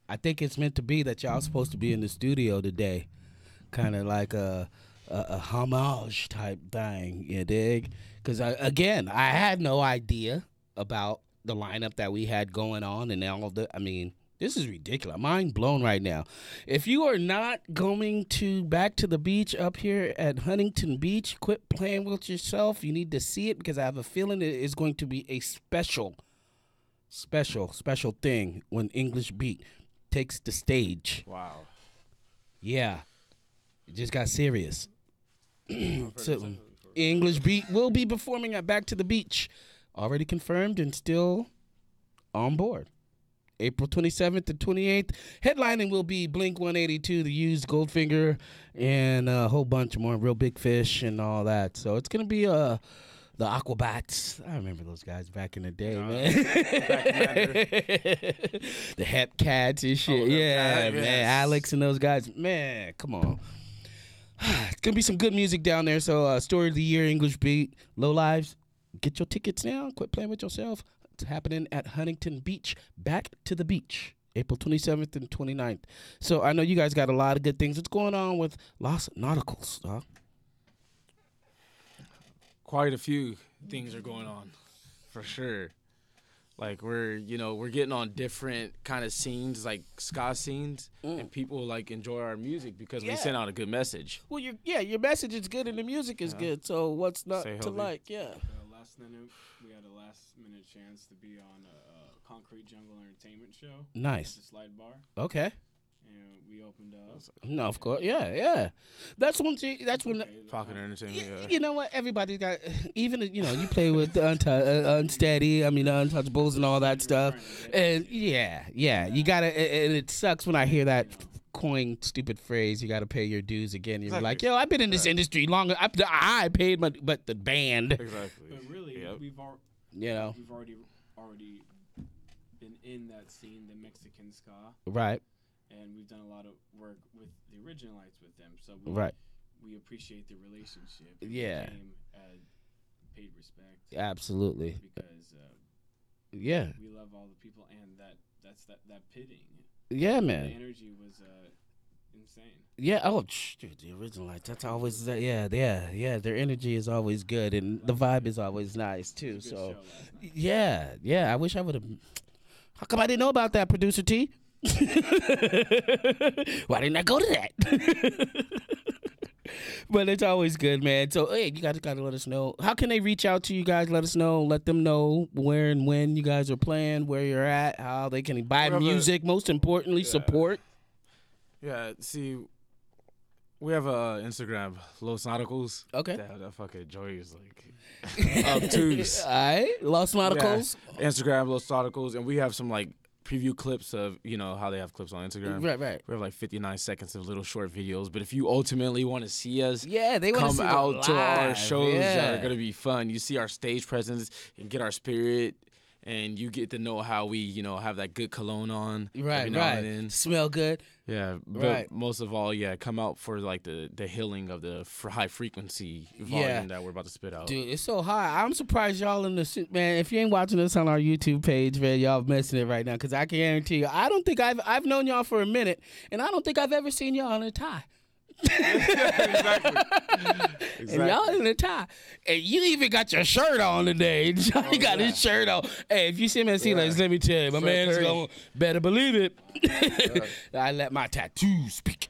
Speaker 1: I think it's meant to be that y'all supposed to be in the studio today. Kind of like a homage type thing, you dig? Because, again, I had no idea about the lineup that we had going on and all the, I mean, this is ridiculous. Mind blown right now. If you are not going back to the beach up here at Huntington Beach, quit playing with yourself. You need to see it because I have a feeling it is going to be a special thing when English Beat takes the stage.
Speaker 3: Wow.
Speaker 1: Yeah. It just got serious. So, English Beat will be performing at Back to the Beach. Already confirmed and still on board. April 27th and 28th. Headlining will be Blink 182, The Used, Goldfinger, and a whole bunch more, Real Big Fish and all that. So it's going to be the Aquabats. I remember those guys back in the day, man. The Hep Cats and shit. Man. Alex and those guys. Man, come on. It's going to be some good music down there. So Story of the Year, English Beat, Low Lives. Get your tickets now. Quit playing with yourself. It's happening at Huntington Beach. Back to the Beach, April 27th and 29th. So I know you guys got a lot of good things. What's going on with Los Nauticals, dog?
Speaker 3: Quite a few things are going on, for sure. Like we're getting on different kind of scenes, like ska scenes, and people like enjoy our music because we send out a good message.
Speaker 1: Well, your message is good and the music is good. So what's not to like? Yeah.
Speaker 2: We had a last-minute chance to be on a Concrete Jungle Entertainment show.
Speaker 1: Nice.
Speaker 2: At the Slide Bar.
Speaker 1: Okay.
Speaker 2: And we opened up.
Speaker 1: No, of course. Yeah. That's when.
Speaker 3: Pocket Entertainment.
Speaker 1: You know what? Everybody got. Even you play with the Unsteady. I mean, the Untouchables and all that stuff. And yeah. You gotta. And it sucks when I hear that coin stupid phrase. You got to pay your dues again. You're
Speaker 3: Exactly.
Speaker 1: like, yo, I've been in this industry longer. I paid, but the band,
Speaker 3: Exactly.
Speaker 2: But really,
Speaker 3: Yep.
Speaker 2: we've already been in that scene, the Mexican ska,
Speaker 1: right,
Speaker 2: and we've done a lot of work with the Originalites with them. So
Speaker 1: right,
Speaker 2: we appreciate the relationship.
Speaker 1: Yeah.
Speaker 2: Came at paid respect.
Speaker 1: absolutely,
Speaker 2: Because
Speaker 1: yeah,
Speaker 2: we love all the people, and that pitting.
Speaker 1: yeah,
Speaker 2: The
Speaker 1: man,
Speaker 2: energy was insane.
Speaker 1: yeah. Oh, dude, the original lights. That's always yeah. Their energy is always good, and the vibe is always nice too.
Speaker 2: It was a good
Speaker 1: So,
Speaker 2: show last night.
Speaker 1: yeah. I wish I would have. How come I didn't know about that, producer T? Why didn't I go to that? But it's always good, man. So, hey, you guys got to let us know. How can they reach out to you guys? Let us know. Let them know where and when you guys are playing, where you're at, how they can buy music. Most importantly, support.
Speaker 3: Yeah, see, we have Instagram, Los Nauticals.
Speaker 1: Okay.
Speaker 3: That fucking Joy is like obtuse.
Speaker 1: All right. Los Nauticals.
Speaker 3: Yeah. Instagram, Los Nauticals, and we have some like preview clips of, you know, how they have clips on Instagram.
Speaker 1: Right.
Speaker 3: We have like 59 seconds of little short videos. But if you ultimately want to see us
Speaker 1: Yeah, they want to
Speaker 3: come
Speaker 1: see
Speaker 3: out to our
Speaker 1: live.
Speaker 3: shows that
Speaker 1: Yeah.
Speaker 3: are going to be fun, you see our stage presence and get our spirit. And you get to know how we, you know, have that good cologne on every
Speaker 1: Right.
Speaker 3: now and then.
Speaker 1: Smell good.
Speaker 3: Yeah, but
Speaker 1: Right.
Speaker 3: most of all, come out for like the healing of the high frequency volume
Speaker 1: Yeah.
Speaker 3: that we're about to spit out.
Speaker 1: Dude, it's so high. I'm surprised y'all in the man. If you ain't watching this on our YouTube page, man, y'all missing it right now. Because I can guarantee you, I don't think I've known y'all for a minute, and I don't think I've ever seen y'all in a tie.
Speaker 3: Exactly.
Speaker 1: And y'all in a tie, and you even got your shirt on today. Johnny got his shirt on. Hey, if you see me at C-Legs, let me tell you, my man is gonna better believe it. I let my tattoo speak.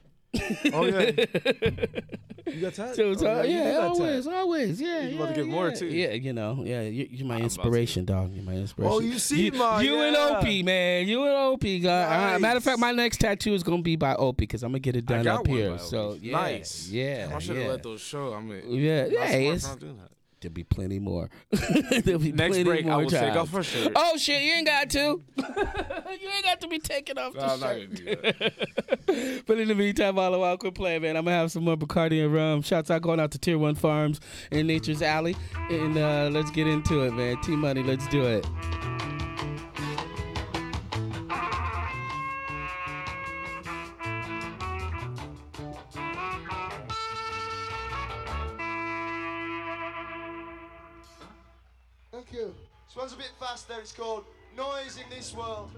Speaker 3: Oh yeah. You got that?
Speaker 1: Always. Yeah,
Speaker 3: You about to get more, too.
Speaker 1: Yeah, you're my
Speaker 3: I'm about
Speaker 1: inspiration, dog. You're my inspiration.
Speaker 3: Oh, you see my
Speaker 1: you and OP, man. You and OP.
Speaker 3: Nice.
Speaker 1: Matter of fact, my next tattoo is gonna be by OP because I'm gonna get it done
Speaker 3: got
Speaker 1: up
Speaker 3: one
Speaker 1: here.
Speaker 3: by
Speaker 1: So
Speaker 3: OP.
Speaker 1: yeah,
Speaker 3: Nice.
Speaker 1: yeah.
Speaker 3: Damn, I should have let those show. I mean,
Speaker 1: Yeah,
Speaker 3: not
Speaker 1: yeah.
Speaker 3: smart
Speaker 1: It's,
Speaker 3: for not doing that.
Speaker 1: there'll be plenty more. There'll be
Speaker 3: Next
Speaker 1: plenty
Speaker 3: break,
Speaker 1: more
Speaker 3: I will take
Speaker 1: times.
Speaker 3: off my shirt.
Speaker 1: Oh shit, you ain't got to. You ain't got to be taking off
Speaker 3: No,
Speaker 1: the
Speaker 3: I'm not
Speaker 1: shirt.
Speaker 3: gonna do that.
Speaker 1: But in the meantime, all the while, quit playing, man. I'm gonna have some more Bacardi and rum. Shouts out going out to Tier 1 Farms in Nature's Alley. And let's get into it, man. T-Money, let's do it.
Speaker 4: Thank you. This one's a bit faster. It's called Noise in This World.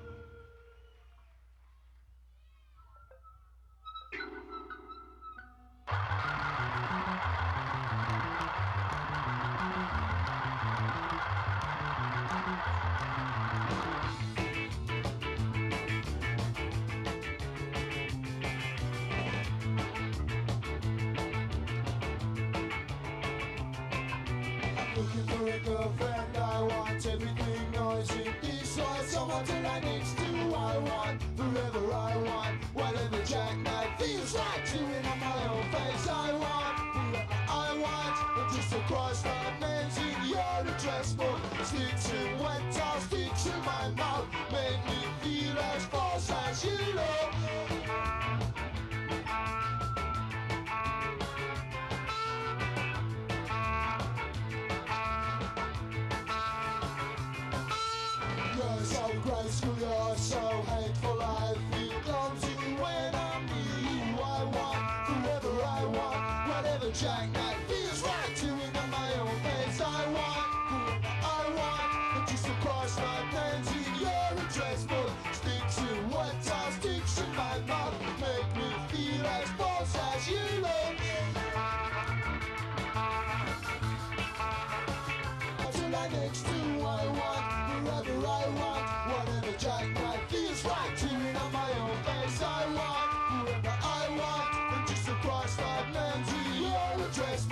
Speaker 4: Looking for a girlfriend, I want everything noisy. This was someone to lie next to. I want forever, I want whatever jackknife feels like. Chewing on my own face, I want just across the names in your address book. Sticks in wet tar, sticks in my mouth. Make me feel as false as you love. You're so graceful, you're so hateful. I feel clumsy when I'm near you. I want forever, I want whatever jackknife feels right. Chewing on my own face. I want just across my names in your address book. Sticks in what tar, sticks in my mouth. Make me feel as false as you look. Till I next to I want forever I want whatever jackknife feels right. Chewing on my own face. I want whoever I want, and just across that names in your address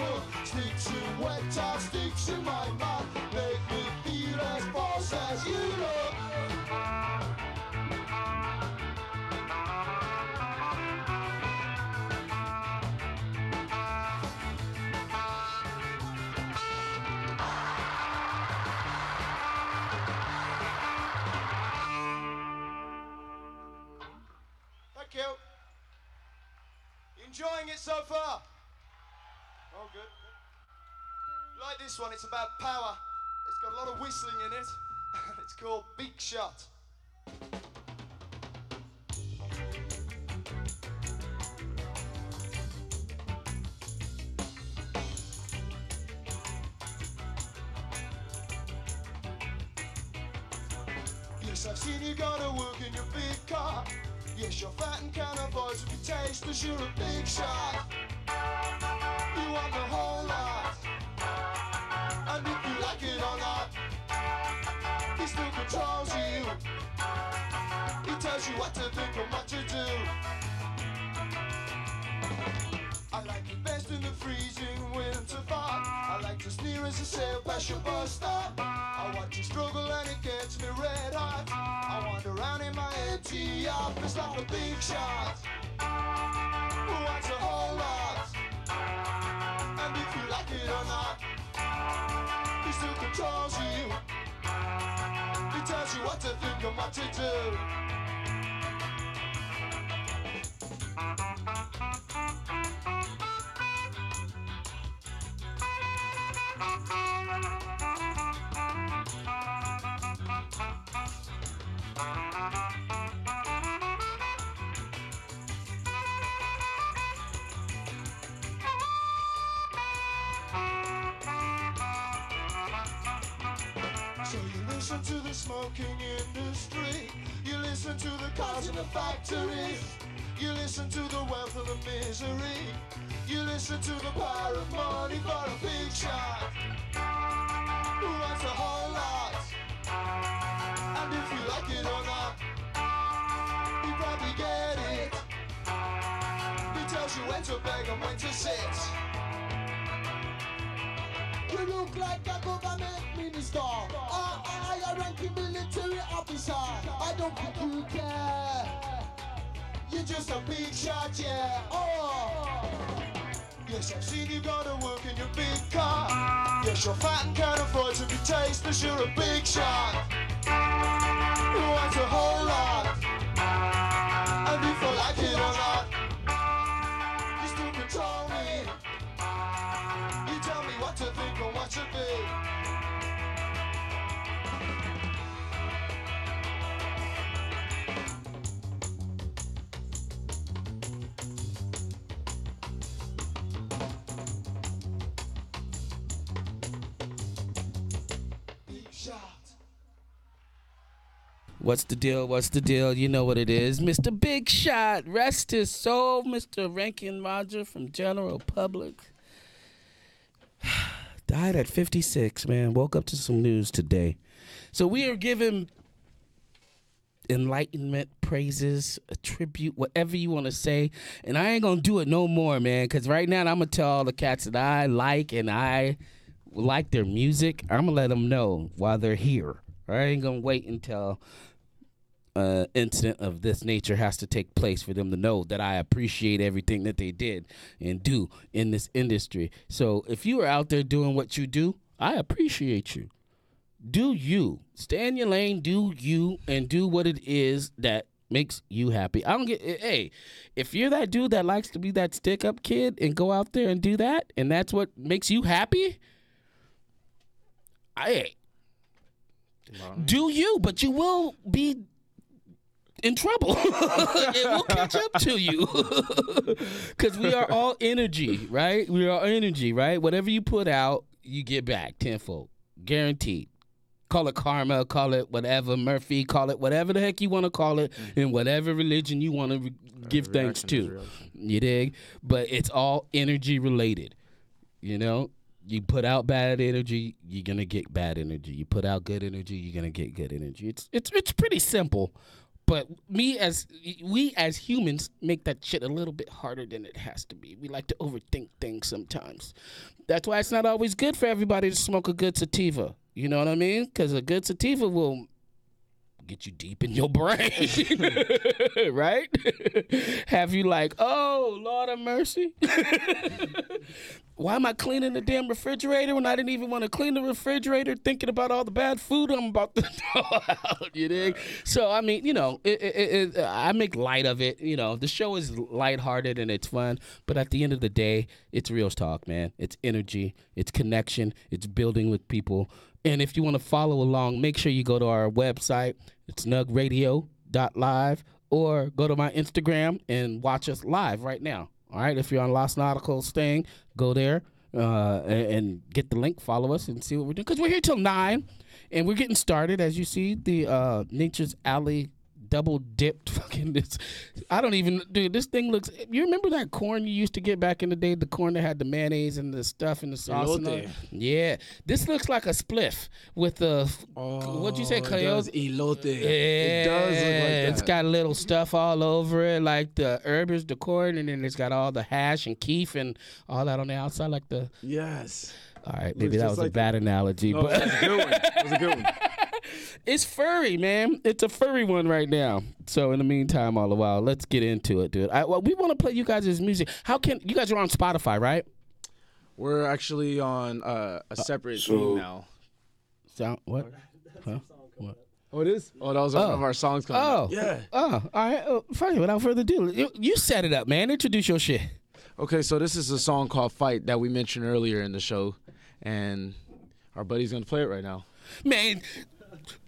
Speaker 4: good. Like this one, it's about power. It's got a lot of whistling in it. It's called Big Shot. Yes, I've seen you go to work in your big car. Yes, you're fat and can't avoid if you taste, cause you're a big shot. You want the whole lot. And if you like it or not, he still controls you. He tells you what to think and what to do. I like it best in the freezing winter fog. I like to sneer as I sail past your bus stop. I watch you struggle and it gets me red hot. I wander around in my empty office like a big shot who wants a whole lot. And if you like it or not, he still controls you. He tells you what to think and what to do. So you listen to the smoking industry. You listen to the cars in the factories. You listen to the wealth and the misery. You listen to the power of money for a big shot who wants a whole lot. And if you like it or not, you probably get it. He tells you when to beg and when to sit. You look like a government minister, or a ranking military officer. I don't think you care. You're just a big shot, yeah. Oh. Yes, I've seen you go to work in your big car. Yes, you're fat and can't afford to be taste, but you're a big shot who wants a whole lot. And if I like it or not, you still control me. You tell me what to think or what to be. Big shot.
Speaker 1: What's the deal? What's the deal? You know what it is. Mr. Big Shot. Rest his soul. Mr. Rankin Roger from General Public. Died at 56, man. Woke up to some news today. So we are giving enlightenment, praises, a tribute, whatever you want to say. And I ain't going to do it no more, man, because right now I'm going to tell all the cats that I like and I like their music. I'm going to let them know while they're here. I ain't going to wait until incident of this nature has to take place for them to know that I appreciate everything that they did and do in this industry. So if you are out there doing what you do, I appreciate you. Do you. Stay in your lane, do you, and do what it is that makes you happy. I don't get, hey, if you're that dude that likes to be that stick-up kid and go out there and do that, and that's what makes you happy, do you, but you will be in trouble. It will catch up to you. Because we are all energy, right? We are energy, right? Whatever you put out, you get back tenfold. Guaranteed. Call it karma, call it whatever, Murphy, call it whatever the heck you want to call it, in whatever religion you want to give thanks to. You dig? But it's all energy related. You know? You put out bad energy, you're going to get bad energy. You put out good energy, you're going to get good energy. It's pretty simple. But we as humans make that shit a little bit harder than it has to be. We like to overthink things sometimes. That's why it's not always good for everybody to smoke a good sativa. You know what I mean? Because a good sativa will get you deep in your brain, right? Have you like, oh, Lord have mercy. Why am I cleaning the damn refrigerator when I didn't even want to clean the refrigerator, thinking about all the bad food I'm about to throw out, you dig? So, I mean, you know, I make light of it. You know, the show is lighthearted and it's fun, but at the end of the day, it's real talk, man. It's energy, it's connection, it's building with people. And if you want to follow along, make sure you go to our website. It's nugradio.live, or go to my Instagram and watch us live right now. All right, if you're on Los Nauticals thing, go there and get the link, follow us, and see what we're doing. Because we're here till 9, and we're getting started. As you see, the Nature's Alley double dipped fucking this. I don't even, dude, this thing looks, you remember that corn you used to get back in the day? The corn that had the mayonnaise and the stuff and the sauce and all? Yeah. This looks like a spliff with the, what'd you say, Cleo?
Speaker 3: Elote.
Speaker 1: Yeah,
Speaker 3: It does look like that.
Speaker 1: it's got little stuff all over it, like the herb is the corn, and then it's got all the hash and keef and all that on the outside, like the.
Speaker 3: Yes.
Speaker 1: All right, maybe
Speaker 3: Looks
Speaker 1: that
Speaker 3: just
Speaker 1: was a
Speaker 3: like
Speaker 1: bad analogy,
Speaker 3: No,
Speaker 1: but
Speaker 3: that was a good one. That was a good one.
Speaker 1: it's furry, man. It's a furry one right now. So in the meantime, all the while, let's get into it, dude. Well, we want to play you guys' music. How can you guys are on Spotify, right?
Speaker 3: We're actually on a separate thing now.
Speaker 1: Sound what? Huh? What?
Speaker 3: Oh, it is? Oh, that was one of our songs coming
Speaker 1: Oh,
Speaker 3: out. Yeah.
Speaker 1: Oh, all right. Fine. Without further ado, you set it up, man. Introduce your shit.
Speaker 3: Okay, so this is a song called Fight that we mentioned earlier in the show, and our buddy's going to play it right now.
Speaker 1: Man,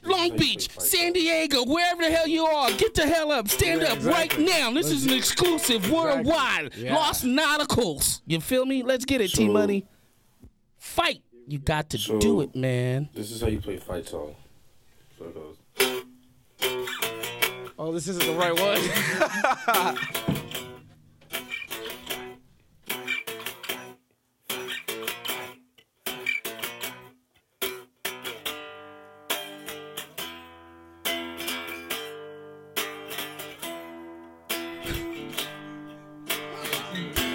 Speaker 1: Long Beach, San Diego, wherever the hell you are, get the hell up. Stand up right now. This is an exclusive worldwide.
Speaker 3: Yeah.
Speaker 1: Los Nauticals. You feel me? Let's get it, T-Money. Fight. You got to do it, man.
Speaker 6: This is how you play fight song. So it goes.
Speaker 3: Oh, this isn't the right one.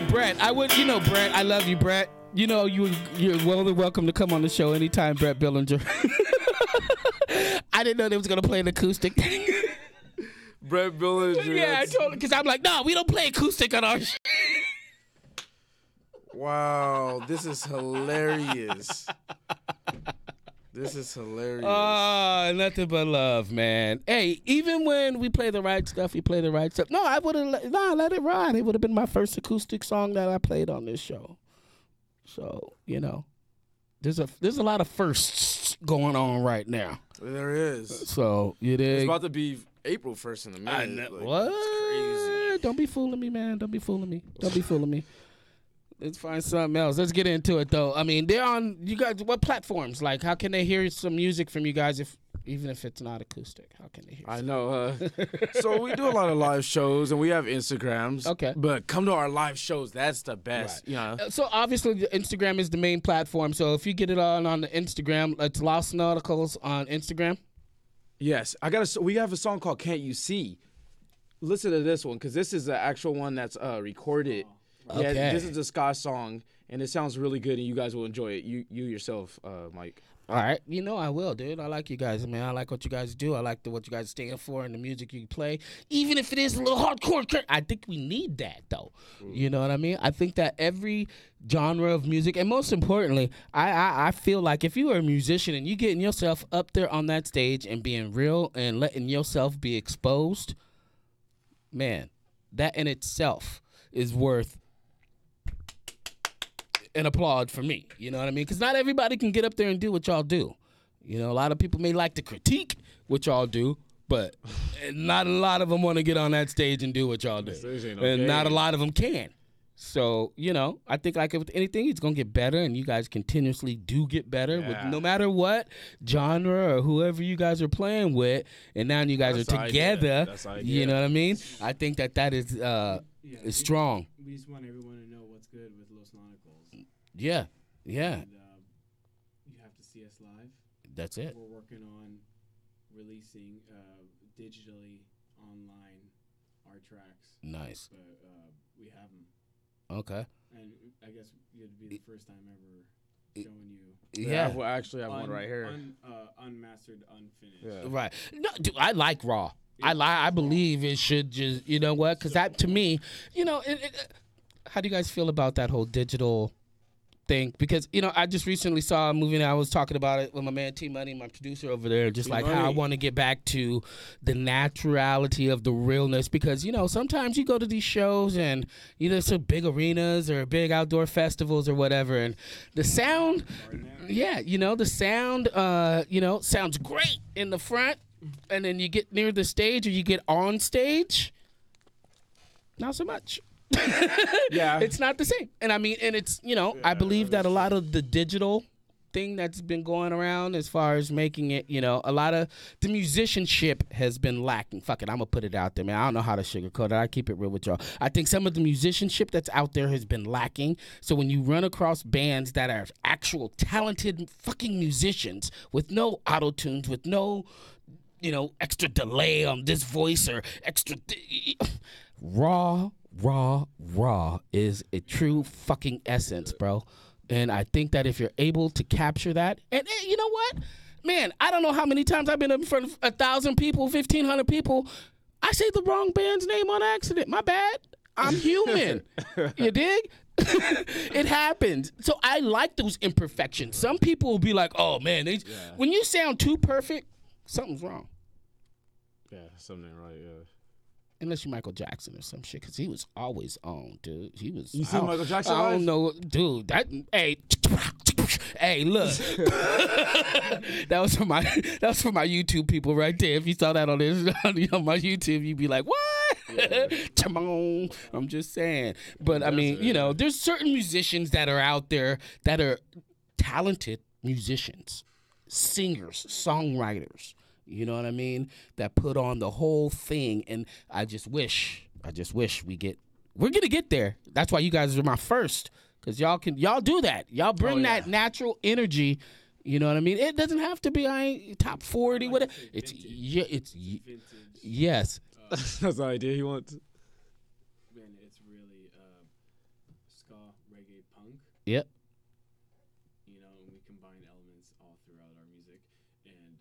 Speaker 1: Brett, Brett, I love you, Brett. You know, you're well and welcome to come on the show anytime, Brett Billinger. I didn't know they was going to play an acoustic thing.
Speaker 3: Brett Billinger.
Speaker 1: Yeah, I told him, because I'm like, no, we don't play acoustic on our show.
Speaker 3: Wow, this is hilarious. This is hilarious.
Speaker 1: Oh, nothing but love, man. Hey, even when we play the right stuff, we play the right stuff. No, I would have let it ride. It would have been my first acoustic song that I played on this show. So, you know, there's a lot of firsts going on right now.
Speaker 3: There is.
Speaker 1: So, you dig?
Speaker 3: It's about to be April 1st in a minute.
Speaker 1: I know.
Speaker 3: Like,
Speaker 1: What?
Speaker 3: it's crazy.
Speaker 1: Don't be fooling me, man. Don't be fooling me. Don't be fooling me. Let's find something else. Let's get into it, though. I mean, they're on, you guys, what platforms? Like, how can they hear some music from you guys even if it's not acoustic? How can they hear
Speaker 3: I know. So we do a lot of live shows, and we have Instagrams.
Speaker 1: Okay.
Speaker 3: But come to our live shows. That's the best.
Speaker 1: Right.
Speaker 3: You know?
Speaker 1: So obviously the Instagram is the main platform. So if you get it on the Instagram, it's Los Nauticals on Instagram.
Speaker 3: Yes. We have a song called Can't You See? Listen to this one, because this is the actual one that's recorded. Yeah,
Speaker 1: Okay.
Speaker 3: this is a ska song, and it sounds really good, and you guys will enjoy it. You yourself, Mike.
Speaker 1: All right. You know I will, dude. I like you guys, man. I like what you guys do. I like what you guys stand for and the music you play. Even if it is a little hardcore, I think we need that, though. You know what I mean? I think that every genre of music, and most importantly, I feel like if you are a musician and you getting yourself up there on that stage and being real and letting yourself be exposed, man, that in itself is worth an applaud for me. You know what I mean? Because not everybody can get up there and do what y'all do. You know, a lot of people may like to critique what y'all do, but not a lot of them want to get on that stage and do what y'all do. And not a lot of them can. So, you know, I think like with anything, it's going to get better, and you guys continuously do get better with no matter what genre or whoever you guys are playing with, and now you guys are together. You know what I mean? I think that is strong.
Speaker 2: We just want everyone to know what's good with Los Nauticals.
Speaker 1: Yeah.
Speaker 2: And, you have to see us live.
Speaker 1: That's it.
Speaker 2: We're working on releasing digitally online our tracks.
Speaker 1: Nice.
Speaker 2: But we have them.
Speaker 1: Okay.
Speaker 2: And I guess it'd be the first time ever showing you.
Speaker 1: Yeah.
Speaker 3: I actually have one right here.
Speaker 2: Unmastered, unfinished.
Speaker 3: Yeah.
Speaker 1: Right. No, dude, I like raw. I believe it should just, you know what? Because that, to me, you know, how do you guys feel about that whole digital thing? Because, you know, I just recently saw a movie and I was talking about it with my man T Money, my producer over there, just like how I want to get back to the naturality of the realness. Because, you know, sometimes you go to these shows and either some big arenas or big outdoor festivals or whatever, and the sound, yeah, you know, the sound, you know, sounds great in the front, and then you get near the stage or you get on stage, not so much.
Speaker 3: Yeah.
Speaker 1: It's not the same. And I mean, and it's, you know, I believe that a lot of the digital thing that's been going around as far as making it, you know, a lot of the musicianship has been lacking. Fuck it, I'm gonna put it out there, man. I don't know how to sugarcoat it. I keep it real with y'all. I think some of the musicianship that's out there has been lacking. So when you run across bands that are actual talented fucking musicians with no auto tunes, with no, you know, extra delay on this voice or extra raw is a true fucking essence, bro. And I think that if you're able to capture that, and you know what, man, I don't know how many times I've been in front of 1,000 people, 1,500 people. I say the wrong band's name on accident. My bad. I'm human. You dig? It happens. So I like those imperfections. Some people will be like, oh man, when you sound too perfect, something's wrong.
Speaker 3: Yeah, something right, yeah.
Speaker 1: Unless you're Michael Jackson or some shit, because he was always on, dude. He was.
Speaker 3: You seen Michael Jackson
Speaker 1: I
Speaker 3: live?
Speaker 1: don't know, dude. Hey, look. that was for my YouTube people right there. If you saw that on my YouTube, you'd be like, what? Come on. I'm just saying. But I mean, you know, there's certain musicians that are out there that are talented musicians, singers, songwriters. You know what I mean? That put on the whole thing, and I just wish we're gonna get there. That's why you guys are my first, because y'all do that. Y'all bring that natural energy. You know what I mean? It doesn't have to be top 40, whatever. It's
Speaker 2: Vintage.
Speaker 1: yes.
Speaker 3: That's the idea he wants.
Speaker 2: Man, it's really ska, reggae, punk.
Speaker 1: Yep.
Speaker 2: You know, we combine elements all throughout our music, and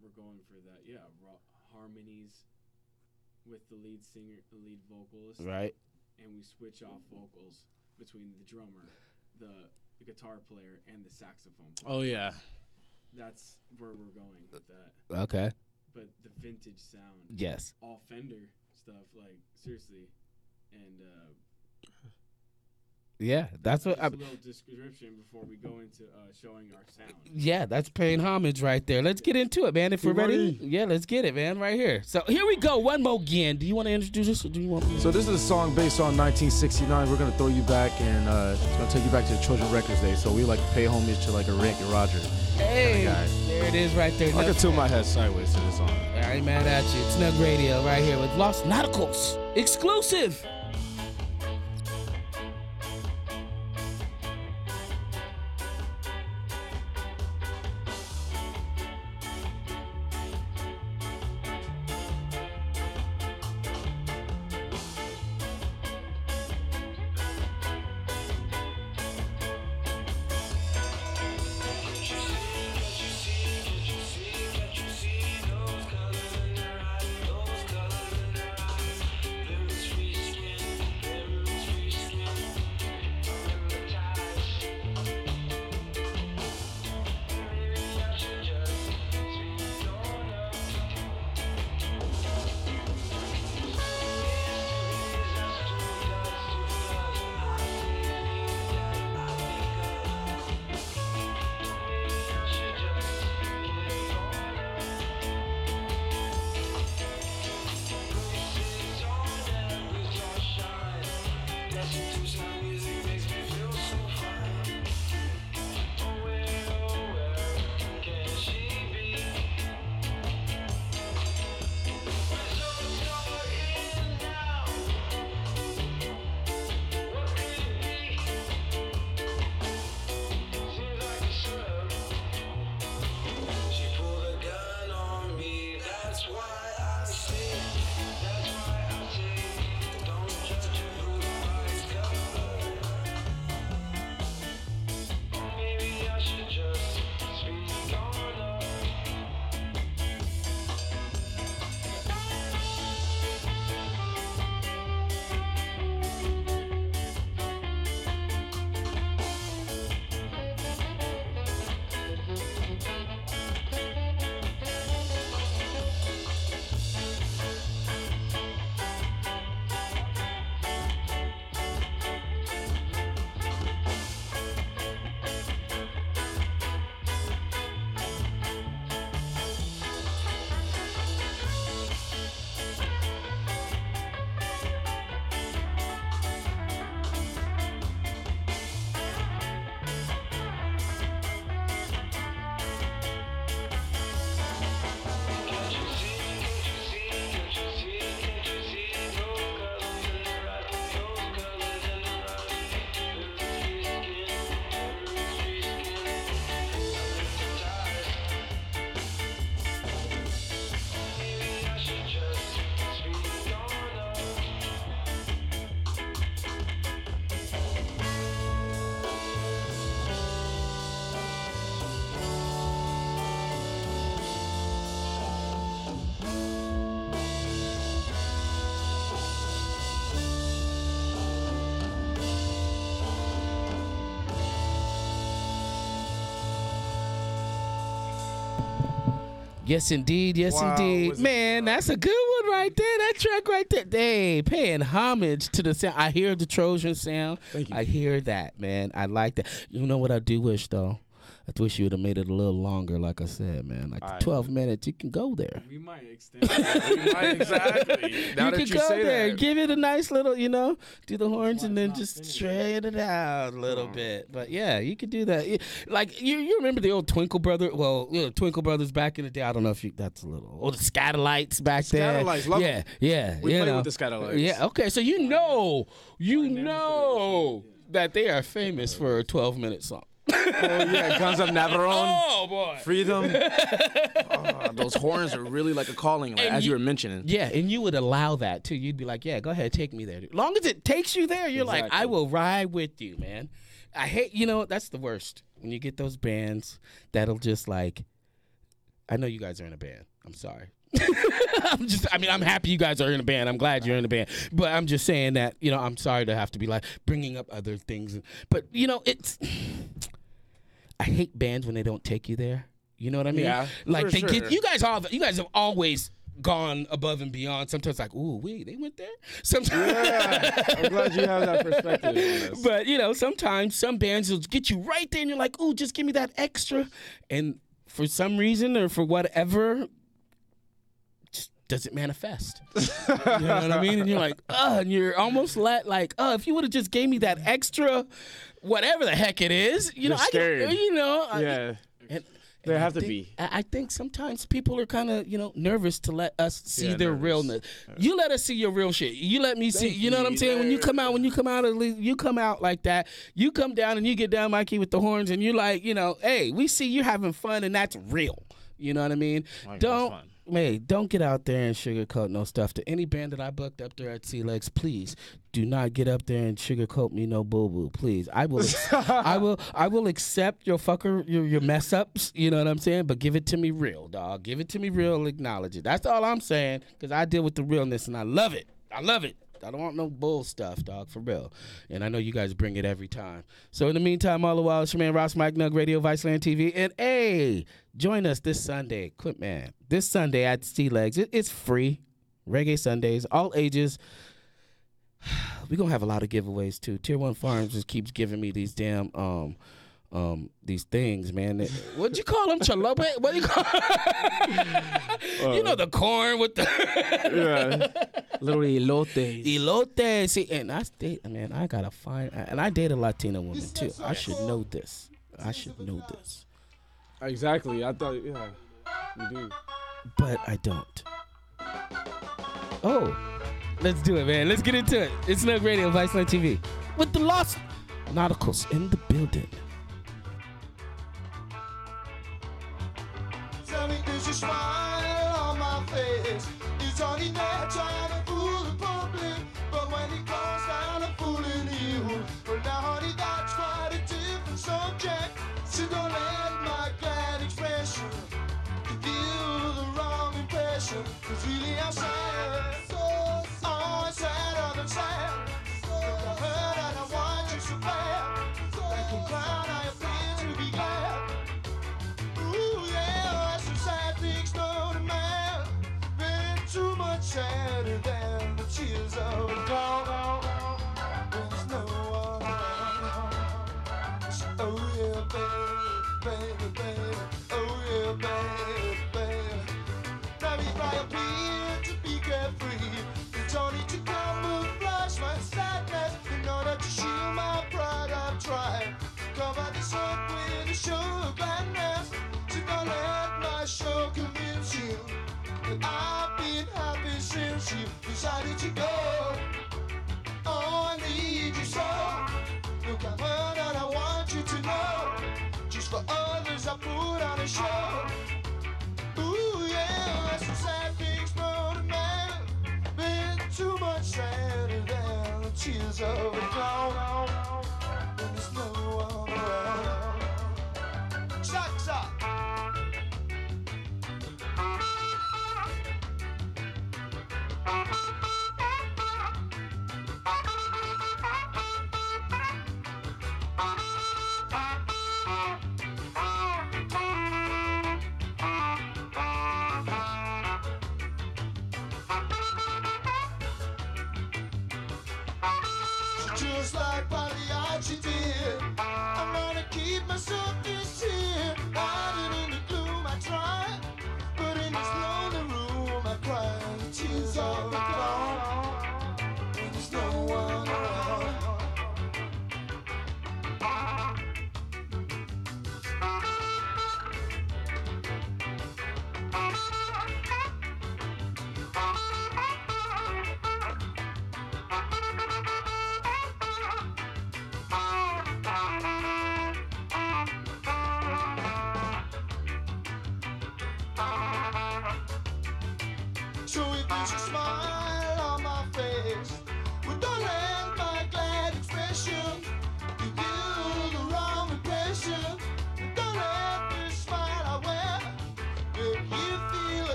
Speaker 2: we're going for that. Yeah, raw harmonies with the lead singer, the lead vocalist,
Speaker 1: Right.
Speaker 2: and we switch off vocals between the drummer, the guitar player, and the saxophone player.
Speaker 3: Oh yeah.
Speaker 2: That's where we're going with that.
Speaker 1: Okay.
Speaker 2: But the vintage sound,
Speaker 1: Yes.
Speaker 2: all Fender stuff, like seriously, and
Speaker 1: Yeah, that's what.
Speaker 2: just a little description before we go into showing our sound.
Speaker 1: Yeah, that's paying homage right there. Let's get into it, man. If we're ready, yeah, let's get it, man. Right here. So here we go. One more again. Do you want to introduce us, or do you want me?
Speaker 3: So this is a song based on 1969. We're gonna throw you back, and it's gonna take you back to the Children Records Day. So we like to pay homage to like a Rick and Roger.
Speaker 1: Hey,
Speaker 3: guy.
Speaker 1: there it is, right there.
Speaker 3: I can tilt my head sideways to this song.
Speaker 1: I ain't mad at you. It's Snug Radio right here with Los Nauticals exclusive.
Speaker 7: Those colors in their eyes, blue, sweet skin.
Speaker 1: Yes, indeed. Yes,
Speaker 3: Wow,
Speaker 1: indeed.
Speaker 3: was it-
Speaker 1: Man, that's a good one right there. That track right there. Hey, paying homage to the sound. I hear the Trojan sound.
Speaker 3: Thank you.
Speaker 1: I hear that, man. I like that. You know what I do wish, though? I wish you would have made it a little longer, like I said, man. Like
Speaker 3: Alright.
Speaker 1: 12 minutes, you can go there.
Speaker 2: We might extend it.
Speaker 3: Exactly. Now
Speaker 1: you
Speaker 3: that
Speaker 1: can
Speaker 3: you
Speaker 1: go
Speaker 3: say
Speaker 1: there,
Speaker 3: that.
Speaker 1: give it a nice little, do the horns and
Speaker 2: Why
Speaker 1: then
Speaker 2: not
Speaker 1: just
Speaker 2: finish?
Speaker 1: straight it out a little bit. But yeah, you could do that. Like you remember the old Twinkle Brother? Well, Twinkle Brothers back in the day. I don't know if that's a little. Or the Scatterlights back there.
Speaker 3: Scatterlights, love
Speaker 1: yeah,
Speaker 3: them.
Speaker 1: yeah.
Speaker 3: We
Speaker 1: you
Speaker 3: play
Speaker 1: know.
Speaker 3: with the Scatterlights.
Speaker 1: Yeah. Okay, so you know that they are famous for a 12-minute song.
Speaker 3: Oh yeah, Guns of Navarone.
Speaker 1: Oh boy.
Speaker 3: Freedom. Those horns are really like a calling, like,
Speaker 1: And
Speaker 3: as you were mentioning.
Speaker 1: Yeah, and you would allow that too. You'd be like, yeah, go ahead, take me there. As long as it takes you there, you're like,
Speaker 3: Exactly.
Speaker 1: I will ride with you, man. I hate, that's the worst. When you get those bands that'll just like, I know you guys are in a band. I'm sorry. I'm happy you guys are in a band. I'm glad you're in a band. But I'm just saying that, I'm sorry to have to be like bringing up other things. But, I hate bands when they don't take you there. You know what I mean?
Speaker 3: Yeah,
Speaker 1: Like
Speaker 3: for
Speaker 1: they
Speaker 3: sure.
Speaker 1: get you guys have always gone above and beyond. Sometimes like, ooh, they went there. Sometimes
Speaker 3: Yeah, I'm glad you have that perspective on this.
Speaker 1: But sometimes some bands will get you right there and you're like, ooh, just give me that extra. And for some reason or for whatever, just doesn't manifest. You know what I mean? And you're like, and you're almost if you would have just gave me that extra whatever the heck it is,
Speaker 3: You're scared.
Speaker 1: yeah.
Speaker 3: Yeah,
Speaker 1: And
Speaker 3: they
Speaker 1: I
Speaker 3: have to
Speaker 1: think-
Speaker 3: be.
Speaker 1: I think sometimes people are kind of, nervous to let us see
Speaker 3: Yeah,
Speaker 1: their
Speaker 3: nervous.
Speaker 1: realness. You let us see your real shit. You let me see. You know what I'm saying? When you come out, at least you come out like that. You come down and you get down, Mikey, with the horns, and you're like, hey, we see you having fun, and that's real. You know what I mean?
Speaker 3: Like, that's fun.
Speaker 1: Don't get out there and sugarcoat no stuff. To any band that I booked up there at Sea Legs, please do not get up there and sugarcoat me no boo boo. Please, I will, I will accept your mess ups. You know what I'm saying? But give it to me real, dog. Give it to me real. Acknowledge it. That's all I'm saying. Because I deal with the realness and I love it. I love it. I don't want no bull stuff, dog, for real. And I know you guys bring it every time. So in the meantime, all the while, it's your man Ras Mike, Nug Radio, Viceland TV. And hey, join us this Sunday. Quit, man. This Sunday at Sea Legs. It's free. Reggae Sundays, all ages. We're going to have a lot of giveaways, too. Tier 1 Farms just keeps giving me these damn these things, man. What'd you call them? Chalope? What do you call the corn with the
Speaker 3: Little elotes.
Speaker 1: elote. See, and I gotta find, and I date a Latina woman too. I should know this.
Speaker 3: Exactly. I thought, yeah, you do.
Speaker 1: But I don't. Oh, let's do it, man. Let's get into it. It's Nug Radio, Viceland TV, with the Los Nauticals in the building.
Speaker 4: Tell me, is your smile on my face? It's only there trying to fool the public, but when it comes down to fooling you, well now honey, that's quite a different subject. So don't let my glad expression give you the wrong impression. 'Cause really I'm sad, oh, sadder than sad. Look, I heard and I want you so bad. Like a clown, I appear to be glad. Ooh, yeah, some sad things known to man. Been too much sadder than the tears of a clown. When there's no one around. So, oh yeah, baby, oh yeah, baby. Now if I appear to be carefree, it's only to camouflage my sadness. In order to shield my pride, I've tried to cover this up with a show of gladness. So don't let my show convince you that I've been happy since you decided to go. Oh, I need you so. Look, I've heard and I want you to know. Just for others, I put on a show. Ooh, yeah, some sad things known to man. Been too much sadder than the tears of a clown. When there's no one around. Shucks up.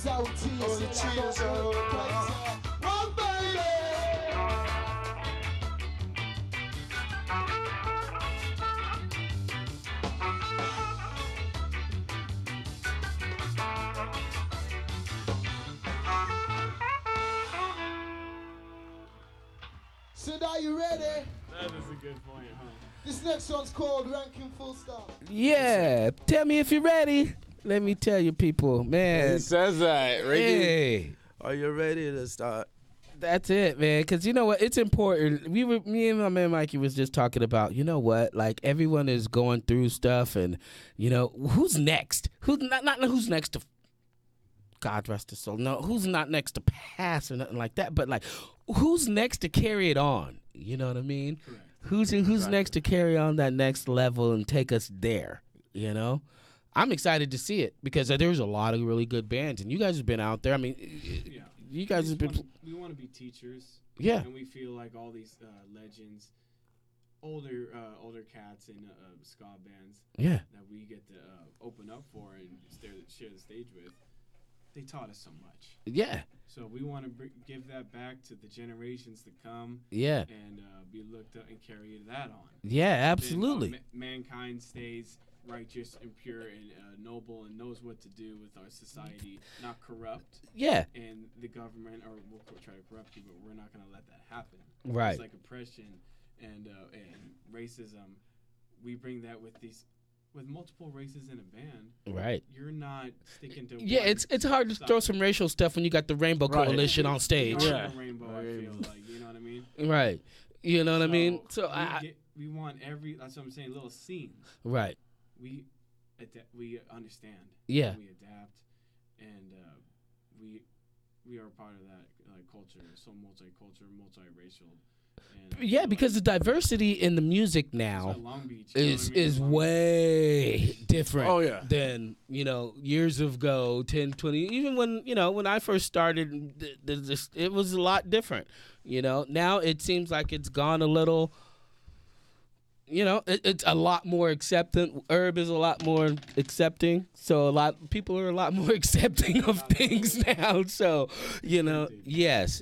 Speaker 4: is how it is.
Speaker 3: All the cheers are
Speaker 4: One baby. So now you ready?
Speaker 2: That is a good point, huh?
Speaker 4: This next one's called Ranking Full Stop.
Speaker 1: Yeah, tell me if you're ready. Let me tell you, people, man.
Speaker 3: He says that. Ricky,
Speaker 1: Hey,
Speaker 3: are you ready to start?
Speaker 1: that's it, man. Because you know what? It's important. Me and my man Mikey was just talking about, you know what? Like, everyone is going through stuff, and, you know, who's next? Who's not who's next to God rest his soul. No, who's not next to pass or nothing like that, but like, who's next to carry it on? You know what I mean?
Speaker 2: Correct.
Speaker 1: Who's next to carry on that next level and take us there? You know, I'm excited to see it because there's a lot of really good bands, and you guys have been out there. I mean,
Speaker 2: Yeah.
Speaker 1: you guys have been.
Speaker 2: We want to be teachers.
Speaker 1: Yeah.
Speaker 2: And we feel like all these legends, older cats in ska bands
Speaker 1: Yeah.
Speaker 2: that we get to open up for and share the stage with, they taught us so much.
Speaker 1: Yeah.
Speaker 2: So we want to give that back to the generations to come
Speaker 1: Yeah.
Speaker 2: and be looked up and carry that on.
Speaker 1: Yeah.
Speaker 2: Then,
Speaker 1: Absolutely.
Speaker 2: mankind stays righteous and pure and noble and knows what to do with our society, not corrupt.
Speaker 1: Yeah.
Speaker 2: And the government will try to corrupt you, but we're not going to let that happen.
Speaker 1: Right.
Speaker 2: It's like oppression and racism. We bring that with multiple races in a band.
Speaker 1: Right.
Speaker 2: You're not sticking to
Speaker 1: Yeah.
Speaker 2: one
Speaker 1: It's hard to throw some racial stuff when you got the Rainbow
Speaker 3: Right.
Speaker 1: Coalition on stage.
Speaker 2: We are
Speaker 3: Yeah.
Speaker 2: the rainbow, I feel like, you know what I mean?
Speaker 1: Right. You know what I mean? So
Speaker 2: we want that's what I'm saying, little scenes.
Speaker 1: right.
Speaker 2: We understand.
Speaker 1: Yeah.
Speaker 2: We adapt, and we are part of that culture. So multicultural, multiracial. And
Speaker 1: Yeah, because the diversity in the music now
Speaker 2: that's why Long Beach you know
Speaker 1: is
Speaker 2: what I mean?
Speaker 1: is
Speaker 2: Long Beach.
Speaker 1: way different
Speaker 3: Oh, yeah.
Speaker 1: than, you know, years ago, 10, 20, even when I first started, it was a lot different, you know. Now it seems like it's gone a little, you know, it's a lot more accepting. Herb is a lot more accepting, so people are a lot more accepting of things now. So, you know, yes,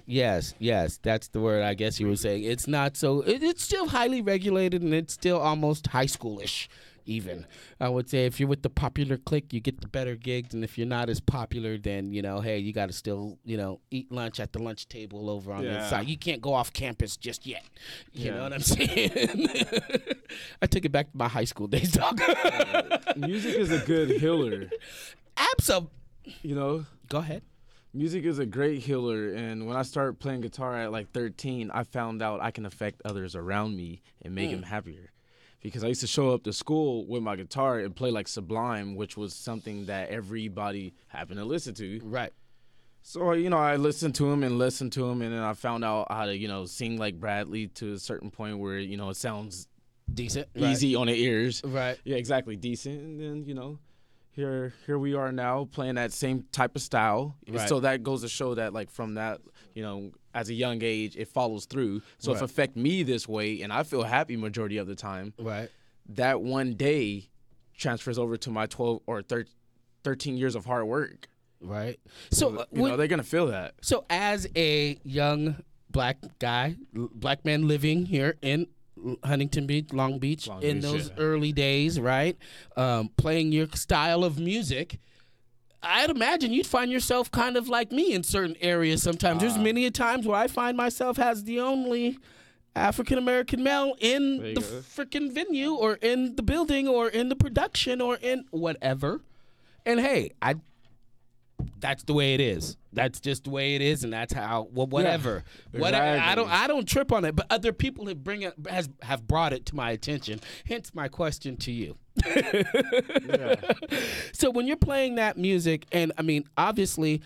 Speaker 1: that's the word I guess you were saying. It's not so. It's still highly regulated, and it's still almost high schoolish. Even I would say, if you're with the popular clique, you get the better gigs, and if you're not as popular, then, you know, hey, you got to still, you know, eat lunch at the lunch table over on the
Speaker 3: Yeah.
Speaker 1: side. You can't go off campus just yet. You
Speaker 3: Yeah.
Speaker 1: know what I'm saying? I took it back to my high school days, dog.
Speaker 3: Music is a good healer.
Speaker 1: Absolutely.
Speaker 3: You know,
Speaker 1: Go ahead.
Speaker 3: music is a great healer. And when I started playing guitar at like 13, I found out I can affect others around me and make them happier. Because I used to show up to school with my guitar and play like Sublime, which was something that everybody happened to listen to.
Speaker 1: Right.
Speaker 3: So, you know, I listened to him, and then I found out how to, you know, sing like Bradley to a certain point where, you know, it sounds
Speaker 1: Decent.
Speaker 3: easy on the ears.
Speaker 1: Right.
Speaker 3: Yeah, exactly. Decent. And then, you know, here we are now playing that same type of style.
Speaker 1: Right.
Speaker 3: So that goes to show that, like, from that, you know, as a young age, it follows through. So if
Speaker 1: Right.
Speaker 3: it affect me this way, and I feel happy majority of the time,
Speaker 1: Right.
Speaker 3: that one day transfers over to my 12 or 13 years of hard work.
Speaker 1: Right. So,
Speaker 3: You know, they're going to feel that.
Speaker 1: so as a young black man living here in Huntington Beach, Long Beach, in those early days, right? Playing your style of music, I'd imagine you'd find yourself kind of like me in certain areas sometimes. There's many a times where I find myself as the only African-American male in the freaking venue or in the building or in the production or in whatever. And hey, that's the way it is. That's just the way it is, and that's how. Well, whatever. Whatever.
Speaker 3: exactly.
Speaker 1: I don't trip on it, but other people have brought it to my attention. Hence my question to you. So when you're playing that music, and I mean, obviously,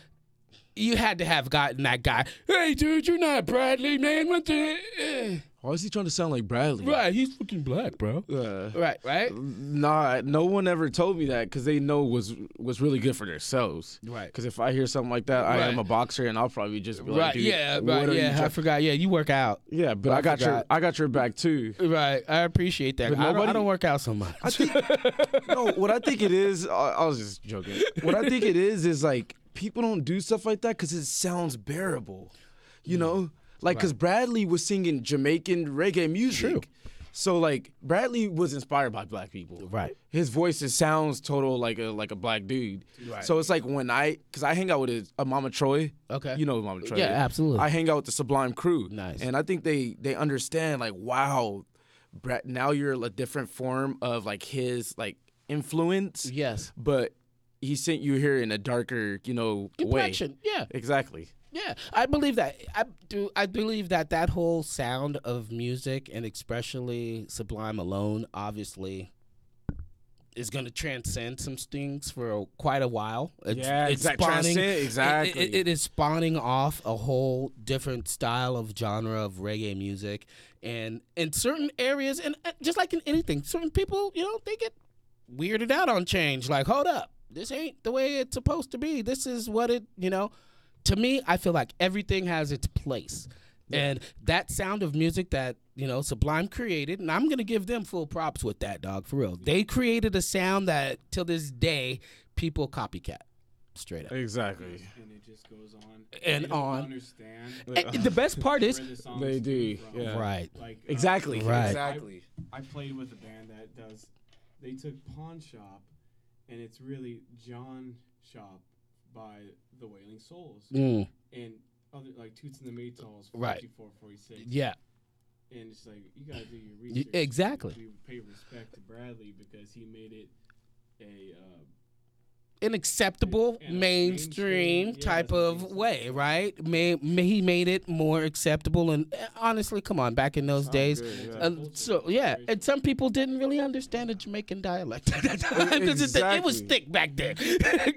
Speaker 1: you had to have gotten that guy. Hey, dude, you're not Bradley, man. What the?
Speaker 3: Why is he trying to sound like Bradley?
Speaker 1: Right, he's fucking black, bro. Right.
Speaker 3: Nah, no one ever told me that because they know was really good for themselves.
Speaker 1: Right.
Speaker 3: Because if I hear something like that, I am a boxer, and I'll probably just be like,
Speaker 1: Right.
Speaker 3: dude,
Speaker 1: Yeah.
Speaker 3: what
Speaker 1: Right.
Speaker 3: are you
Speaker 1: Yeah. I
Speaker 3: try-"
Speaker 1: forgot. Yeah, you work out.
Speaker 3: Yeah, but I got your back too.
Speaker 1: Right. I appreciate that.
Speaker 3: But
Speaker 1: I
Speaker 3: nobody-
Speaker 1: don't work out so much.
Speaker 3: No, what I think it is, I was just joking. What I think it is like people don't do stuff like that because it sounds bearable, you know? Like, because Bradley was singing Jamaican reggae music.
Speaker 1: True.
Speaker 3: So, like, Bradley was inspired by black people.
Speaker 1: Right.
Speaker 3: His voice, it sounds total like a black dude.
Speaker 1: Right.
Speaker 3: So it's like because I hang out with a Mama Troy.
Speaker 1: Okay.
Speaker 3: You know Mama Troy.
Speaker 1: Yeah, absolutely.
Speaker 3: I hang out with the Sublime crew.
Speaker 1: Nice.
Speaker 3: And I think they understand, like, wow, now you're a different form of, like, his, like, influence.
Speaker 1: Yes.
Speaker 3: But he sent you here in a darker, way.
Speaker 1: Complexion. Yeah.
Speaker 3: Exactly.
Speaker 1: Yeah, I believe that. I believe that whole sound of music, and especially Sublime alone, obviously, is going to transcend some things for quite a while.
Speaker 3: Exactly.
Speaker 1: It is spawning off a whole different style of genre of reggae music, and in certain areas, and just like in anything, certain people, they get weirded out on change. Like, hold up, this ain't the way it's supposed to be. This is what it, To me, I feel like everything has its place. And that sound of music that, Sublime created, and I'm going to give them full props with that, dog, for real. They created a sound that, till this day, people copycat. Straight up.
Speaker 3: Exactly.
Speaker 2: And it just goes on.
Speaker 1: And
Speaker 2: They don't
Speaker 1: on.
Speaker 2: Understand
Speaker 1: And the best part is,
Speaker 2: where the songs
Speaker 3: They do,
Speaker 2: come from.
Speaker 3: yeah.
Speaker 1: right.
Speaker 2: Like,
Speaker 3: Exactly.
Speaker 1: Right.
Speaker 3: Exactly.
Speaker 2: I played with a band that does. They took Pawn Shop, and it's really John Shop by the Wailing Souls, and other like Toots and the Maytals,
Speaker 1: Right.
Speaker 2: 5446.
Speaker 1: Yeah.
Speaker 2: And it's like you gotta do your research.
Speaker 1: Exactly.
Speaker 2: We pay respect to Bradley because he made it a
Speaker 1: An acceptable
Speaker 2: And a
Speaker 1: mainstream
Speaker 2: mainstream,
Speaker 1: type
Speaker 2: yeah,
Speaker 1: of way, right? He made it more acceptable, and honestly, come on, back in those days, and some people didn't really understand the Jamaican dialect at that time. It was thick back then.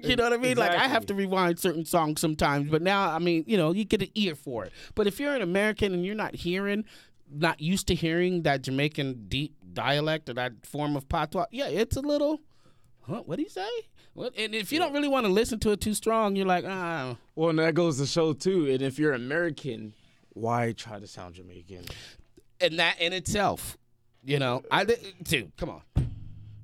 Speaker 1: You know what I mean? Like, I have to rewind certain songs sometimes, but now, I mean, you get an ear for it. But if you're an American and you're not used to hearing that Jamaican deep dialect or that form of patois, it's a little, what do you say? And if you don't really want to listen to it too strong, you're like, ah.
Speaker 3: Well, and that goes to show, too. And if you're American, why try to sound Jamaican?
Speaker 1: And that in itself, dude, come on.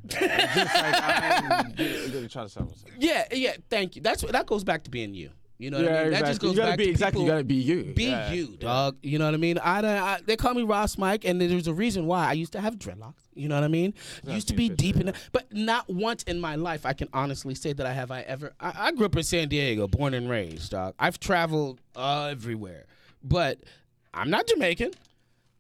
Speaker 3: Just like I'm gonna try to sound myself.
Speaker 1: Yeah, thank you. That goes back to being you. You know what I mean?
Speaker 3: Exactly.
Speaker 1: That just goes
Speaker 3: you gotta
Speaker 1: back
Speaker 3: be
Speaker 1: to
Speaker 3: exactly.
Speaker 1: people,
Speaker 3: You gotta be you.
Speaker 1: Be you, dog. You know what I mean? They call me Ras Mike, and there's a reason why. I used to have dreadlocks. You know what I mean? Used to be deep in, but not once in my life I can honestly say that I grew up in San Diego, born and raised, dog. I've traveled everywhere, but I'm not Jamaican.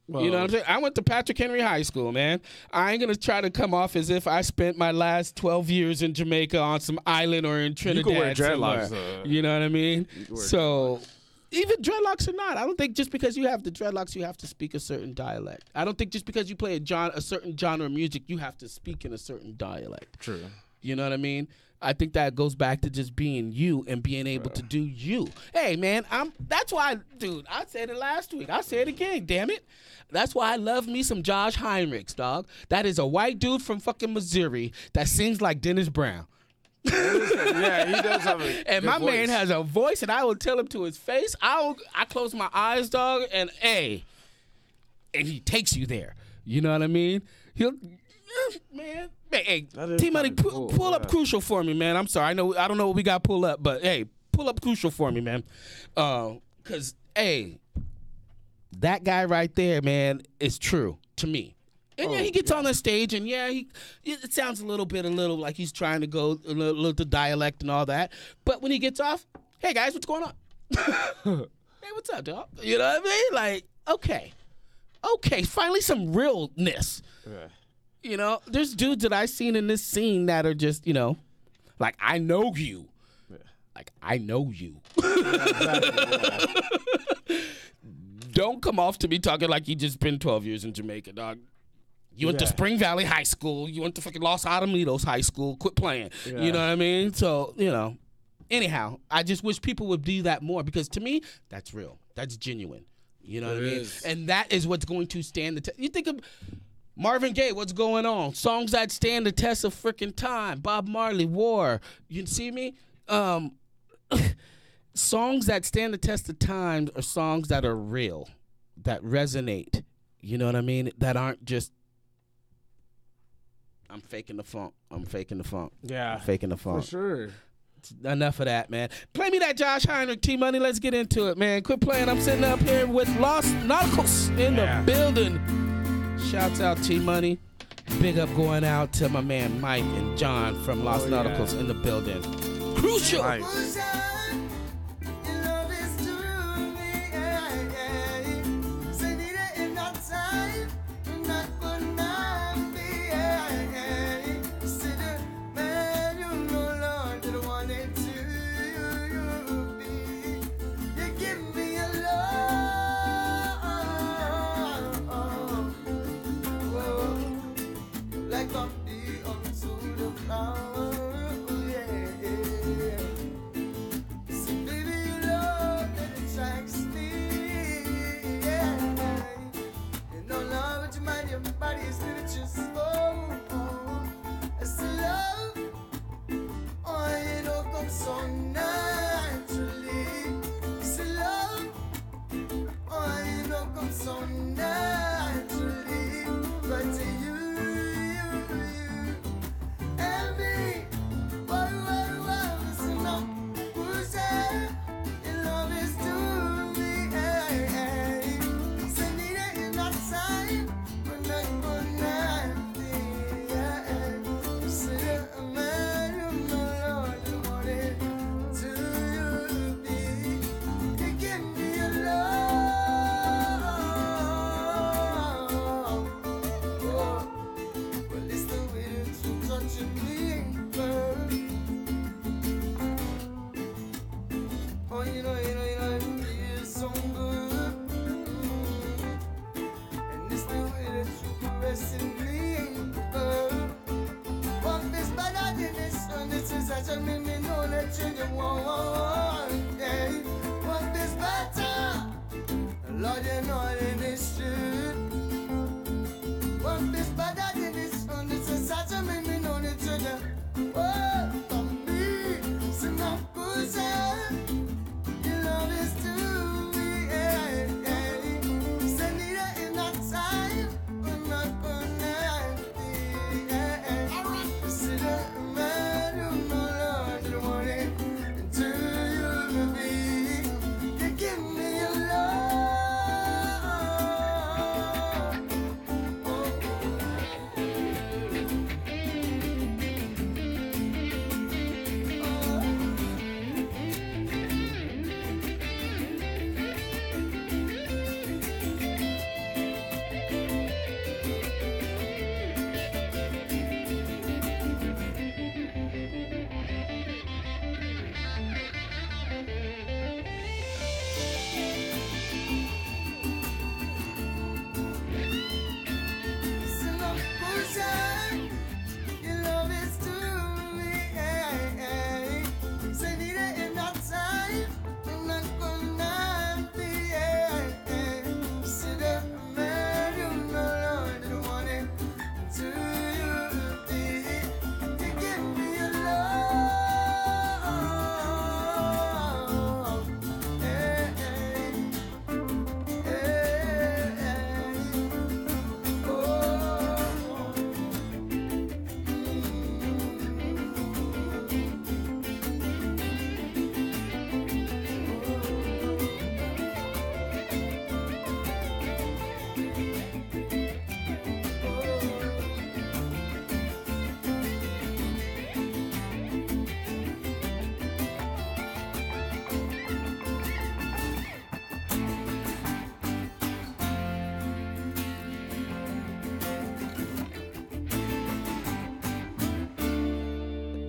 Speaker 1: You know what I'm saying? I went to Patrick Henry High School, man. I ain't going to try to come off as if I spent my last 12 years in Jamaica on some island or in Trinidad.
Speaker 3: You can wear dreadlocks,
Speaker 1: somewhere. You know what I mean? So, even dreadlocks or not, I don't think just because you have the dreadlocks, you have to speak a certain dialect. I don't think just because you play a certain genre of music, you have to speak in a certain dialect.
Speaker 3: True.
Speaker 1: You know what I mean? I think that goes back to just being you and being able to do you. Hey, man, that's why, dude, I said it last week. I'll say it again, damn it. That's why I love me some Josh Heinrichs, dog. That is a white dude from fucking Missouri that sings like Dennis Brown.
Speaker 3: Yeah, he does have a
Speaker 1: And my man has a voice, and I will tell him to his face. I close my eyes, dog, and he takes you there. You know what I mean? Man, hey, T-Money, pull up Crucial for me, man. I'm sorry. I don't know what we got pull up, but hey, pull up Crucial for me, man. Cause that guy right there, man, is true to me. And he gets on the stage, and it sounds a little like he's trying to go a little to dialect and all that. But when he gets off, hey guys, what's going on? Hey, what's up, dog? You know what I mean? Like, okay, finally some realness.
Speaker 3: Yeah.
Speaker 1: There's dudes that I've seen in this scene that are just, like, I know you.
Speaker 3: Yeah.
Speaker 1: Like, I know you.
Speaker 3: Exactly.
Speaker 1: Don't come off to me talking like you just been 12 years in Jamaica, dog. You went to Spring Valley High School. You went to fucking Los Alamitos High School. Quit playing.
Speaker 3: Yeah.
Speaker 1: You know what I mean? So, anyhow, I just wish people would do that more because to me, that's real. That's genuine. You know what I mean?
Speaker 3: is.
Speaker 1: And that is what's going to stand the test. You think of Marvin Gaye, what's going on? Songs that stand the test of freaking time. Bob Marley, War. You see me? Songs that stand the test of time are songs that are real, that resonate. You know what I mean? That aren't just, I'm faking the funk.
Speaker 3: Yeah.
Speaker 1: I'm faking the funk.
Speaker 3: For sure.
Speaker 1: Enough of that, man. Play me that Josh Heinrich, T-Money. Let's get into it, man. Quit playing. I'm sitting up here with Los Nauticals in the building. Shouts out T-Money. Big up going out to my man Mike and John from Los Nauticals in the building. Crucial.
Speaker 3: Nice.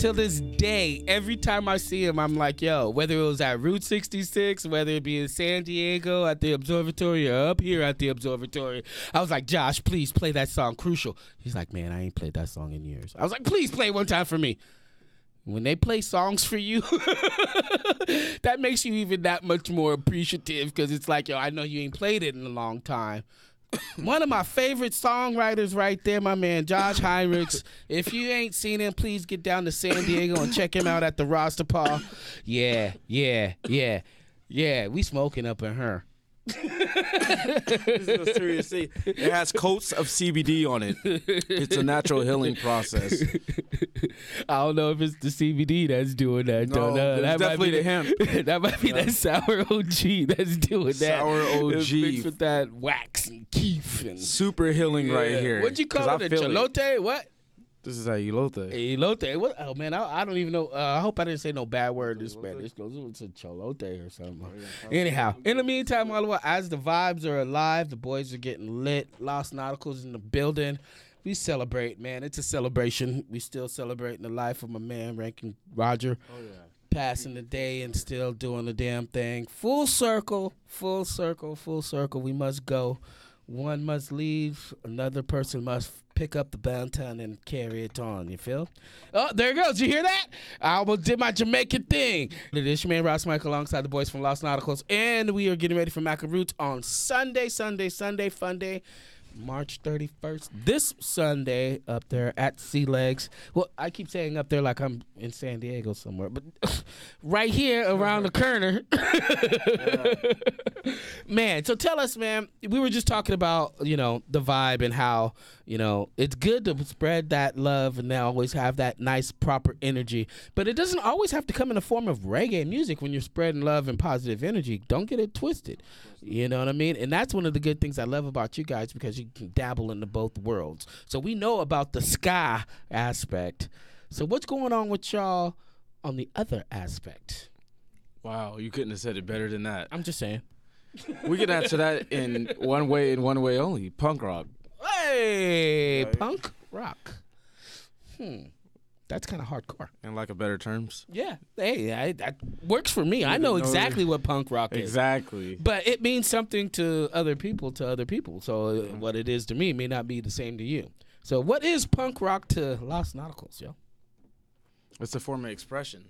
Speaker 1: Till this day, every time I see him, I'm like, yo, whether it was at Route 66, whether it be in San Diego at the observatory or up here at the observatory, I was like, Josh, please play that song, Crucial. He's like, man, I ain't played that song in years. I was like, please play one time for me. When they play songs for you, that makes you even that much more appreciative because it's like, yo, I know you ain't played it in a long time. One of my favorite songwriters right there, my man, Josh Heinrichs. If you ain't seen him, please get down to San Diego and check him out at the Ras Mike. Yeah. We smoking up in her.
Speaker 3: This is a serious thing. It has coats of CBD on it. It's a natural healing process.
Speaker 1: I don't know if it's the CBD that's doing that.
Speaker 3: No,
Speaker 1: though.
Speaker 3: it's
Speaker 1: That might
Speaker 3: definitely
Speaker 1: be
Speaker 3: the hemp.
Speaker 1: That might be that sour OG that's doing that.
Speaker 3: Sour
Speaker 1: It's
Speaker 3: OG.
Speaker 1: mixed with that wax and keef and
Speaker 3: Super healing right
Speaker 1: Yeah.
Speaker 3: here.
Speaker 1: What'd you
Speaker 3: 'Cause
Speaker 1: call
Speaker 3: I
Speaker 1: it? A
Speaker 3: feel
Speaker 1: chalote? What?
Speaker 3: This is how you load that.
Speaker 1: Elote. What? Oh man, I don't even know. I hope I didn't say no bad word in Spanish. It's a cholote or something. Anyhow, in the meantime, Oliver, as the vibes are alive, the boys are getting lit. Los Nauticals in the building. We celebrate, man. It's a celebration. We still celebrating the life of my man, Ranking Roger.
Speaker 3: Oh yeah.
Speaker 1: Passing the day and still doing the damn thing. Full circle, full circle, full circle. We must go. One must leave. Another person must pick up the baton and carry it on. You feel? Oh, there it goes. You hear that? I almost did my Jamaican thing. It is your man, Ras Mike, alongside the boys from Los Nauticals. And we are getting ready for Maca Roots on Sunday, fun day. March 31st, this Sunday up there at Sea Legs. Well, I keep saying up there like I'm in San Diego somewhere, but right here around the corner. Man, so tell us, man, we were just talking about, the vibe and how, it's good to spread that love and always have that nice, proper energy. But it doesn't always have to come in the form of reggae music when you're spreading love and positive energy. Don't get it twisted. You know what I mean? And that's one of the good things I love about you guys, because you can dabble into both worlds. So we know about the ska aspect. So what's going on with y'all on the other aspect?
Speaker 3: Wow, you couldn't have said it better than that.
Speaker 1: I'm just saying.
Speaker 3: We can answer that in one way and one way only. Punk rock.
Speaker 1: Hey, punk rock. That's kind of hardcore.
Speaker 3: In lack of better terms.
Speaker 1: Yeah. Hey, that works for me. I know exactly what punk rock is.
Speaker 3: Exactly.
Speaker 1: But it means something to other people. So what it is to me may not be the same to you. So what is punk rock to Los Nauticals, yo?
Speaker 3: It's a form of expression.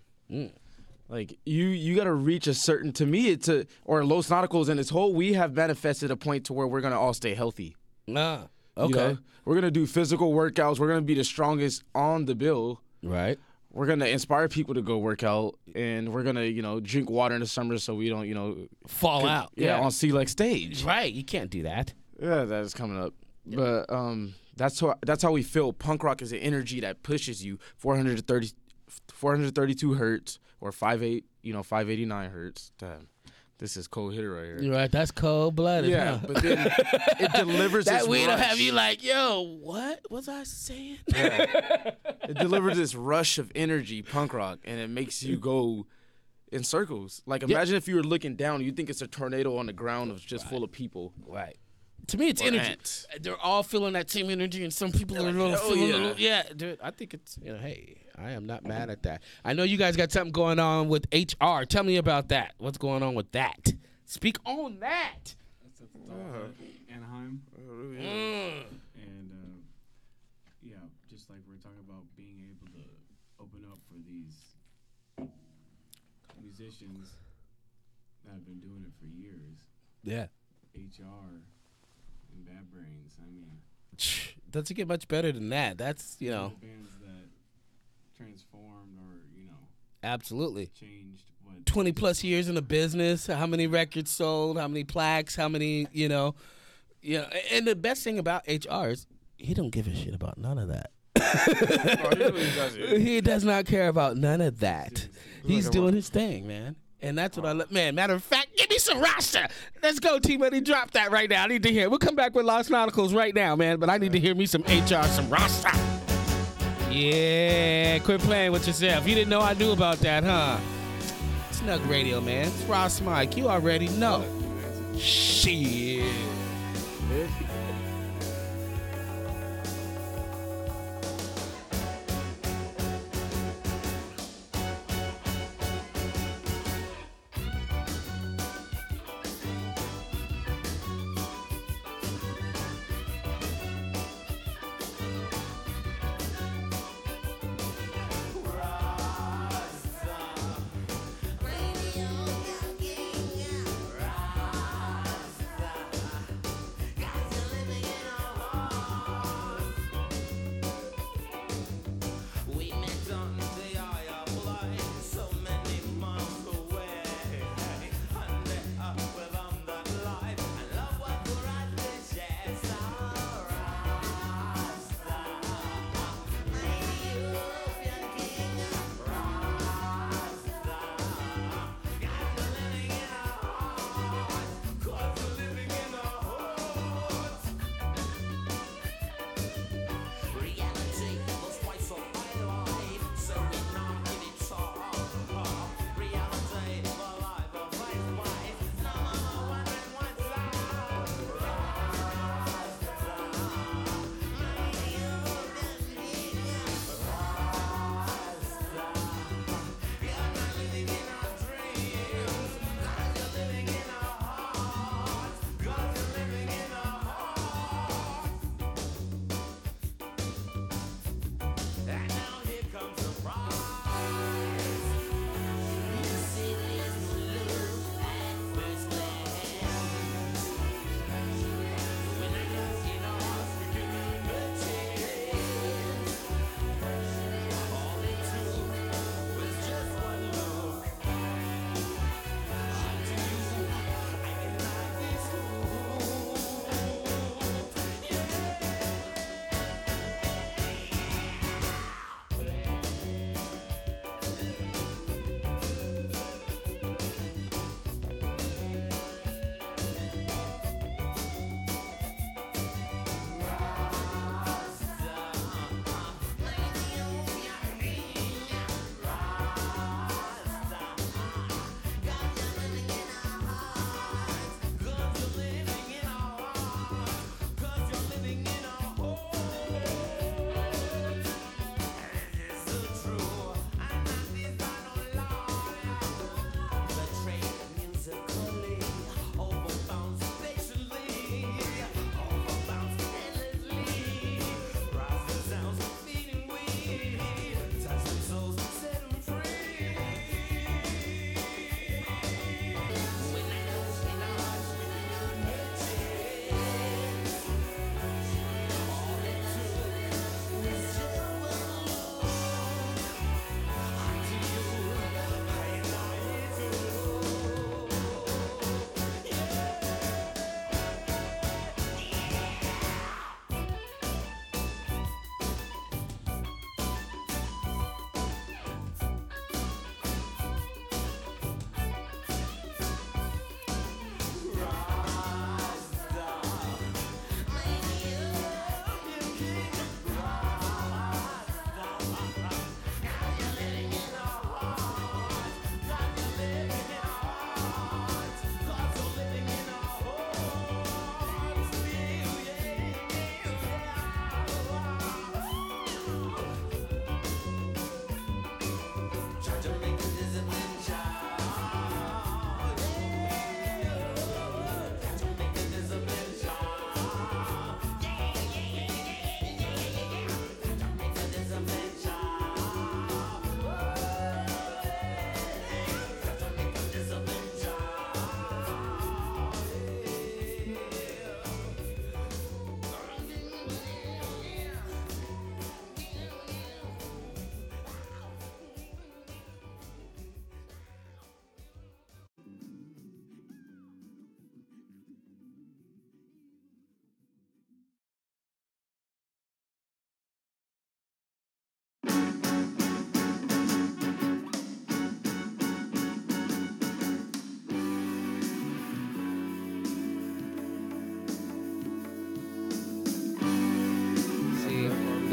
Speaker 3: Like you got to reach a certain. To me, or Los Nauticals in its whole. We have manifested a point to where we're gonna all stay healthy.
Speaker 1: Okay.
Speaker 3: You know? We're gonna do physical workouts. We're gonna be the strongest on the bill.
Speaker 1: Right.
Speaker 3: We're gonna inspire people to go work out, and we're gonna drink water in the summer so we don't
Speaker 1: fall out.
Speaker 3: Yeah, on Sea Legs stage.
Speaker 1: Right. You can't do that.
Speaker 3: Yeah, that is coming up. Yeah. But that's how we feel. Punk rock is an energy that pushes you 432 hertz or 589 hertz. Damn, this is cold hitter right here.
Speaker 1: You're right. That's cold blooded.
Speaker 3: Yeah,
Speaker 1: huh?
Speaker 3: but then it delivers
Speaker 1: that
Speaker 3: this
Speaker 1: weed'll
Speaker 3: rush.
Speaker 1: have you like, yo, what was I saying?
Speaker 3: Yeah. It delivers this rush of energy, punk rock, and it makes you go in circles. Like imagine if you were looking down, you think it's a tornado on the ground of just full of people.
Speaker 1: Right. To me, it's
Speaker 3: Or
Speaker 1: energy.
Speaker 3: ants.
Speaker 1: They're all feeling that same energy, and some people are a little,
Speaker 3: "Oh,
Speaker 1: feeling a
Speaker 3: yeah."
Speaker 1: little. Yeah, dude. I think it's hey, I am not mad at that. I know you guys got something going on with HR. Tell me about that. What's going on with that? Speak on that.
Speaker 2: That's at the top of Anaheim. And just like we're talking about being able to open up for these musicians that have been doing it for years.
Speaker 1: Yeah.
Speaker 2: HR and Bad Brains. I mean,
Speaker 1: Doesn't get much better than that. That's
Speaker 2: the bands that transformed or
Speaker 1: absolutely.
Speaker 2: changed what
Speaker 1: 20 plus years in the business, how many records sold, how many plaques, how many, and the best thing about HR is he don't give a shit about none of that. He does not care about none of that. He's doing his thing, man. And that's what I love. Man, matter of fact, give me some Rasta. Let's go, T-Money. Drop that right now. I need to hear it. We'll come back with Los Nauticals right now, man. But I need to hear me some HR, some Rasta. Yeah, quit playing with yourself. You didn't know I knew about that, huh? Snug Radio, man. It's Ras Mike. You already know. Shit.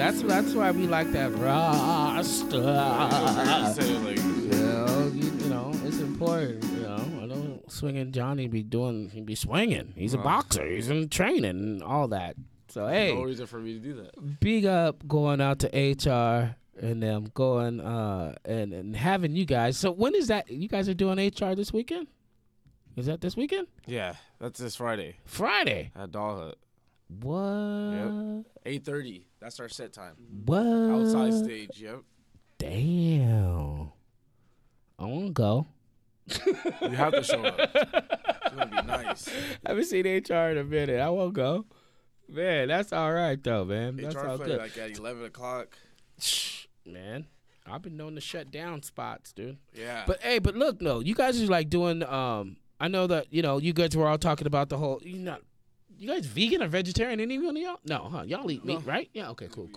Speaker 1: That's why we like that Rasta.
Speaker 3: Say it like,
Speaker 1: You know, it's important. You know, I know swinging Johnny be swinging. He's a boxer. He's in training and all that. So hey,
Speaker 3: no reason for me to do that.
Speaker 1: big up going out to HR and them going and having you guys. So when is that? You guys are doing HR this weekend? Is that this weekend?
Speaker 3: Yeah, that's this Friday
Speaker 1: Friday.
Speaker 3: at Doll Hut.
Speaker 1: What?
Speaker 3: 8:30. That's our set time.
Speaker 1: What?
Speaker 3: Outside stage. Yep.
Speaker 1: Damn. I want to go.
Speaker 3: You have to show up. It's gonna be nice.
Speaker 1: I haven't seen HR in a minute. I won't go. Man, that's all right though, man. That's
Speaker 3: HR
Speaker 1: all
Speaker 3: play
Speaker 1: good.
Speaker 3: like at 11 o'clock.
Speaker 1: Man, I've been known to shut down spots, dude.
Speaker 3: Yeah.
Speaker 1: But hey, but look, no, you guys are like doing. I know that you guys were all talking about the whole. You guys vegan or vegetarian? Any one of y'all? No, huh? Y'all eat meat, right? Yeah. Okay. Cool.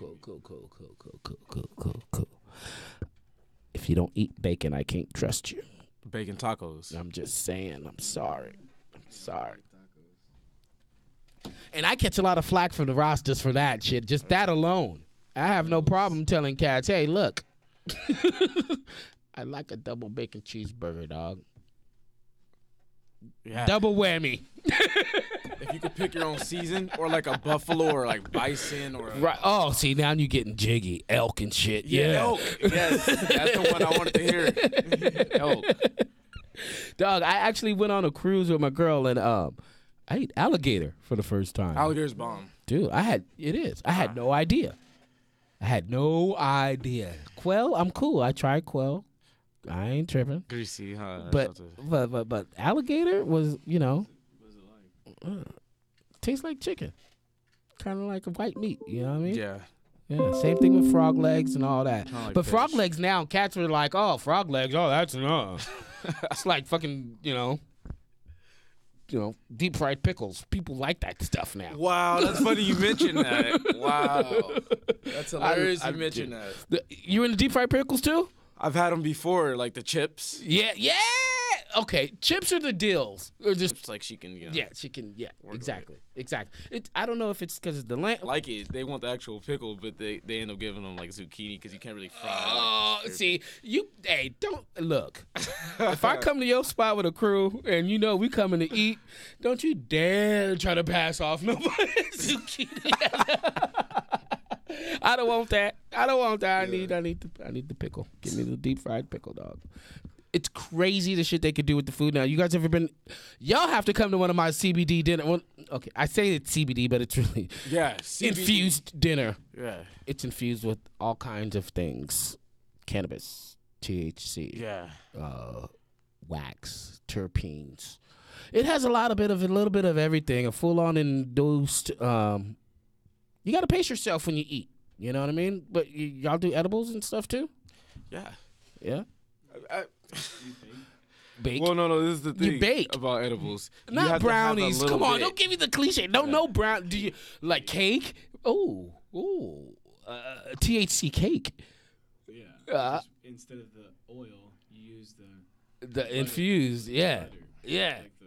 Speaker 1: If you don't eat bacon, I can't trust you.
Speaker 3: Bacon tacos.
Speaker 1: I'm just saying. I'm sorry. And I catch a lot of flack from the Ras just for that shit. Just that alone. I have no problem telling cats, hey, look. I like a double bacon cheeseburger, dog.
Speaker 3: Yeah.
Speaker 1: Double whammy.
Speaker 3: If you could pick your own season, or like a buffalo, or like bison, or
Speaker 1: Right. Oh, see, now you're getting jiggy. Elk and shit. Yeah.
Speaker 3: elk. Yes, that's the one I wanted to hear. Elk.
Speaker 1: Dog, I actually went on a cruise with my girl and I ate alligator for the first time.
Speaker 3: Alligator's bomb.
Speaker 1: Dude, I had no idea. Quail, I'm cool. I tried quail. I ain't tripping.
Speaker 3: Greasy, huh?
Speaker 1: But alligator was, tastes like chicken. Kind of like a white meat, you know what I mean?
Speaker 3: Yeah.
Speaker 1: Yeah, same thing with frog legs and all that.
Speaker 3: Kinda like
Speaker 1: But frog
Speaker 3: fish.
Speaker 1: legs now, cats are like, oh, frog legs, oh, that's enough. It's like fucking, deep fried pickles. People like that stuff now.
Speaker 3: Wow, that's funny you mentioned that. Wow. That's hilarious
Speaker 1: I
Speaker 3: you mentioned that.
Speaker 1: You into deep fried pickles too?
Speaker 3: I've had them before, like the chips.
Speaker 1: Yeah. Okay, chips are the deals. Or just
Speaker 3: It's like she can,
Speaker 1: yeah, she can. Yeah,
Speaker 3: with
Speaker 1: exactly. I don't know if it's because of the land.
Speaker 3: like it. They want the actual pickle, but they end up giving them like zucchini because you can't really fry.
Speaker 1: Oh, see, don't look. If I come to your spot with a crew and we coming to eat, don't you dare try to pass off nobody zucchini. I don't want that. I need the pickle. Give me the deep fried pickle, dog. It's crazy the shit they could do with the food now. You guys ever been? Y'all have to come to one of my CBD dinner. Well, okay, I say it's CBD, but it's really
Speaker 3: CBD.
Speaker 1: infused dinner.
Speaker 3: Yeah.
Speaker 1: It's infused with all kinds of things: cannabis, THC, wax, terpenes. It has a little bit of everything. A full-on induced. You got to pace yourself when you eat. You know what I mean? But y'all do edibles and stuff too?
Speaker 3: Yeah.
Speaker 1: Yeah. Bake.
Speaker 3: Well, no, this is the thing
Speaker 1: You bake.
Speaker 3: about edibles. You
Speaker 1: Not
Speaker 3: have to have a
Speaker 1: brownies.
Speaker 3: little
Speaker 1: Come on,
Speaker 3: bit.
Speaker 1: don't give me the cliche. No brown. Do you like cake? Oh, THC cake.
Speaker 2: Yeah.
Speaker 1: Uh,
Speaker 2: just instead of the oil, you use the
Speaker 1: The infused. Yeah.
Speaker 2: butter.
Speaker 1: Yeah.
Speaker 2: Like the